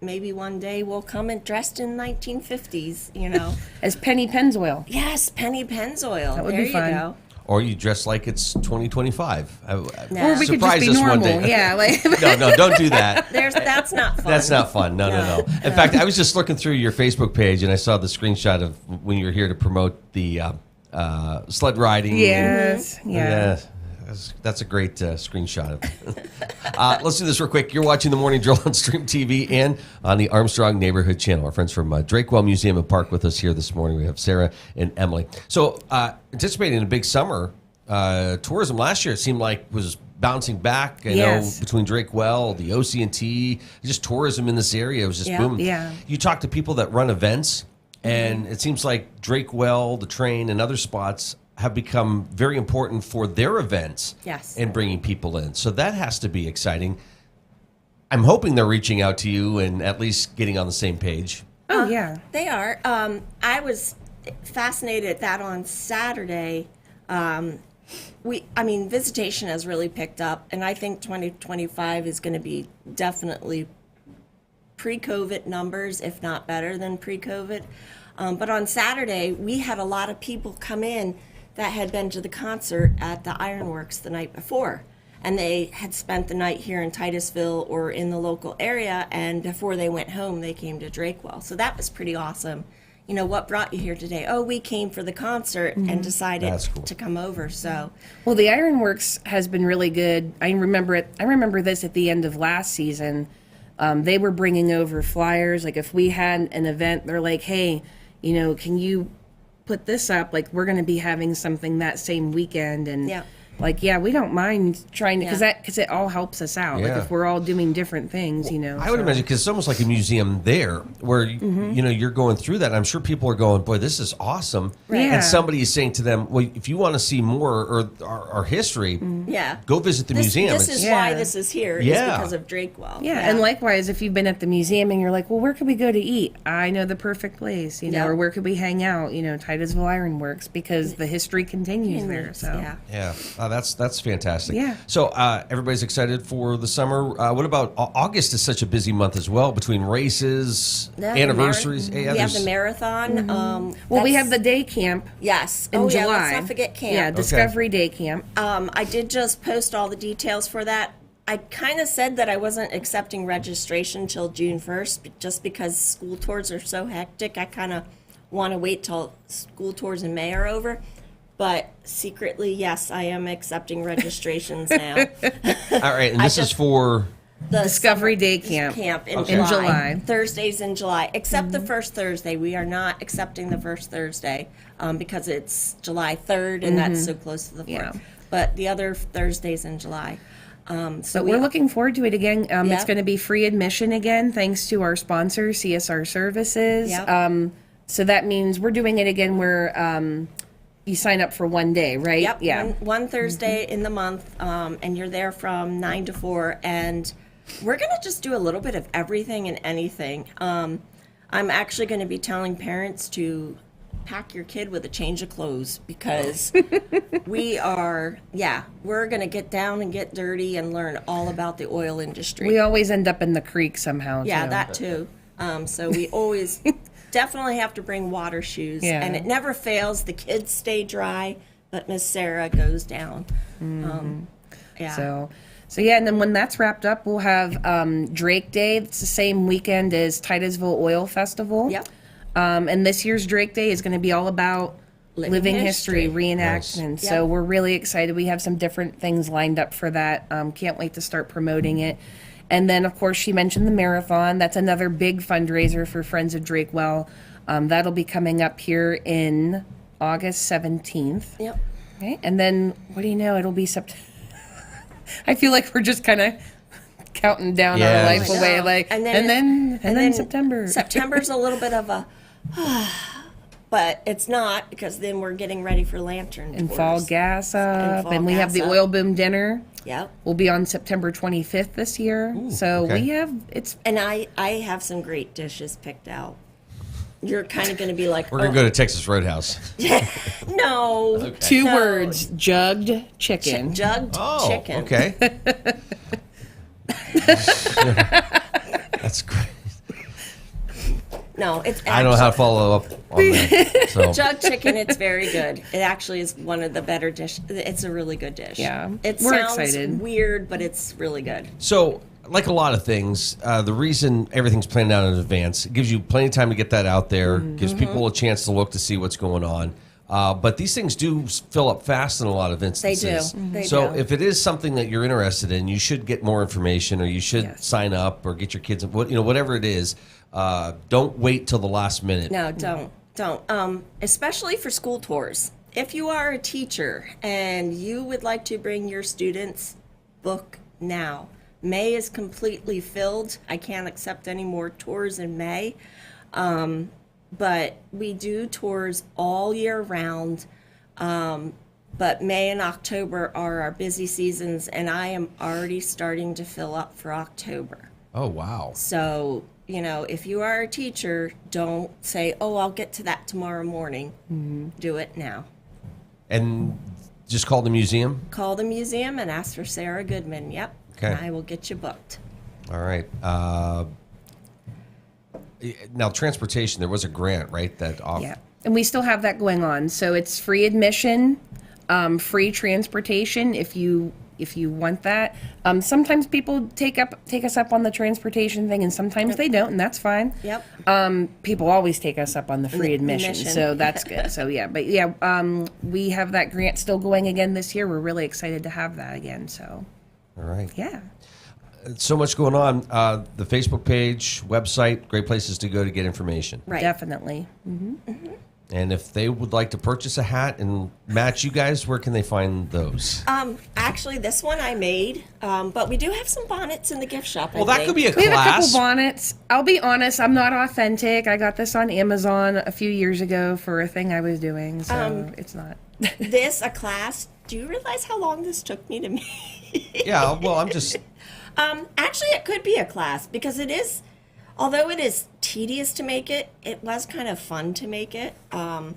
maybe one day we'll come and dressed in 1950s, As Penny Pennzoil. Yes, Penny Pennzoil. That would there be fun. You go. Or you dress like it's 2025. Or we could just be normal. Yeah, like no, don't do that. That's not fun. That's not fun. No. In fact, I was just looking through your Facebook page and I saw the screenshot of when you were here to promote the sled riding. Yes. Yeah. That's a great screenshot. Let's do this real quick. You're watching the Morning Drill on Stream TV and on the Armstrong Neighborhood Channel. Our friends from Drakewell Museum and Park with us here this morning. We have Sarah and Emily. So anticipating a big summer, tourism last year it seemed like was bouncing back. I know between Drakewell, the OC&T, just tourism in this area was just booming. Yeah. You talk to people that run events, and it seems like Drakewell, the train, and other spots have become very important for their events and bringing people in. So that has to be exciting. I'm hoping they're reaching out to you and at least getting on the same page. Oh, yeah. They are. I was fascinated at that on Saturday. Visitation has really picked up, and I think 2025 is going to be definitely pre-COVID numbers, if not better than pre-COVID. But on Saturday, we had a lot of people come in that had been to the concert at the Ironworks the night before. And they had spent the night here in Titusville or in the local area, and before they went home, they came to Drakewell. So that was pretty awesome. What brought you here today? Oh, we came for the concert and decided to come over. So, well, the Ironworks has been really good. I remember this at the end of last season. They were bringing over flyers. Like if we had an event, they're like, hey, can you put this up? Like we're going to be having something that same weekend, and we don't mind trying to because it all helps us out. Like if we're all doing different things, I would imagine because it's almost like a museum there, where you're going through that. I'm sure people are going, boy, this is awesome, and somebody is saying to them, well, if you want to see more or our history, go visit the museum. This is why this is here. Is because of Drakewell. And likewise, if you've been at the museum and you're like, well, where could we go to eat? I know the perfect place, or where could we hang out? Titusville Ironworks, because the history continues there. So that's fantastic. Yeah. So everybody's excited for the summer. What about August? Is such a busy month as well, between races, anniversaries. We have the marathon. We have the day camp. Yes. In July. Let's not forget camp. Yeah, Discovery Day Camp. I did just post all the details for that. I kind of said that I wasn't accepting registration till June 1st, just because school tours are so hectic. I kind of want to wait till school tours in May are over. But secretly, yes, I am accepting registrations now. All right, and this is for the Discovery Day Camp in July. Thursdays in July, except the first Thursday. We are not accepting the first Thursday because it's July 3rd, and that's so close to the 4th. Yeah. But the other Thursdays in July. So we're looking forward to it again. It's going to be free admission again, thanks to our sponsor, CSR Services. Yep. So that means we're doing it again where you sign up for one day, right? Yep. Yeah. One Thursday in the month, and you're there from 9 to 4, and we're going to just do a little bit of everything and anything. I'm actually going to be telling parents to pack your kid with a change of clothes because we're going to get down and get dirty and learn all about the oil industry. We always end up in the creek somehow. Yeah, too. that too. So we always definitely have to bring water shoes. Yeah. And it never fails. The kids stay dry, but Miss Sarah goes down. Yeah. So yeah, and then when that's wrapped up, we'll have Drake Day. It's the same weekend as Titusville Oil Festival. Yep. And this year's Drake Day is going to be all about living history reenactment. Nice. So Yep. we're really excited. We have some different things lined up for that. Can't wait to start promoting it. And then, of course, she mentioned the marathon. That's another big fundraiser for Friends of Drakewell. That'll be coming up here in August 17th. Yep. Okay. And then, what do you know? It'll be September. I feel like we're just kind of counting down our life away, and then September. September's a little bit of a, but it's not because then we're getting ready for lantern and tours. fall gas up, fall and we have gas the up. oil boom dinner. Yep. We'll be on September 25th this year. We have and I have some great dishes picked out. You're kind of going to be like, We're going to go to Texas Roadhouse. No. Okay. Two words: jugged chicken. Jugged chicken. Okay. That's great. No, it's. I don't know how to follow up on that. So. Jugged chicken, it's very good. It actually is one of the better dishes. It's a really good dish. Yeah, it we're sounds excited. weird, but it's really good. So, like a lot of things, the reason everything's planned out in advance, it gives you plenty of time to get that out there, gives people a chance to look to see what's going on. But these things do fill up fast in a lot of instances. They So do. if it is something that you're interested in, you should get more information, or you should sign up, or get your kids, whatever it is. Don't wait till the last minute. No, don't. Especially for school tours. If you are a teacher and you would like to bring your students, book now. May is completely filled. I can't accept any more tours in May. But we do tours all year round. But May and October are our busy seasons, and I am already starting to fill up for October. Oh, wow. So, if you are a teacher, don't say, oh, I'll get to that tomorrow morning. Do it now. And just call the museum? Call the museum and ask for Sarah Goodman. Yep. Okay. And I will get you booked. All right. Now, transportation, there was a grant, right? Yeah, and we still have that going on. So it's free admission, free transportation if you want that. Sometimes people take us up on the transportation thing, and sometimes they don't, and that's fine. Yep. People always take us up on the free admission, so that's good. So we have that grant still going again this year. We're really excited to have that again. So. All right. Yeah. So much going on. The Facebook page, website, great places to go to get information. Right. Definitely. Mm-hmm. And if they would like to purchase a hat and match you guys, where can they find those? Actually, this one I made, but we do have some bonnets in the gift shop. Well, that could be a We have a couple class. bonnets. I'll be honest, I'm not authentic. I got this on Amazon a few years ago for a thing I was doing, so it's not. A class. Do you realize how long this took me to make? Yeah, well, I'm just... Actually, it could be a class because it is, although it is tedious to make it, it was kind of fun to make it. I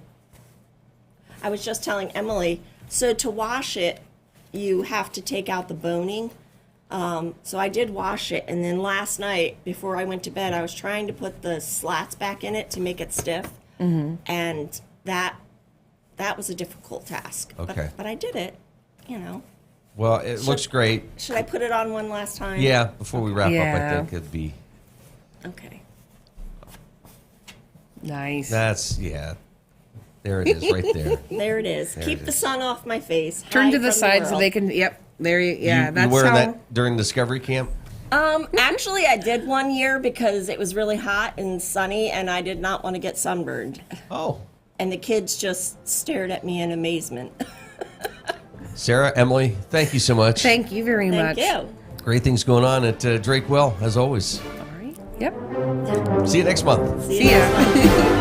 was just telling Emily, so to wash it, you have to take out the boning. So I did wash it, and then last night, before I went to bed, I was trying to put the slats back in it to make it stiff, and that was a difficult task. Okay. But I did it, Well, it looks great. Should I put it on one last time? Yeah, before we wrap up, I Yeah. think it'd be... Okay. Nice. That's, yeah. There it is, right there. There it is. There Keep it the is. sun off my face. Turn hide to the from side so world. they can. Yep. There you. Yeah. You that's wearing how. that during Discovery Camp? Actually, I did one year because it was really hot and sunny, and I did not want to get sunburned. Oh. And the kids just stared at me in amazement. Sarah, Emily, thank you so much. Thank you very much. Thank you. Great things going on at Drakewell, as always. All right. Yep. See you next month. See ya.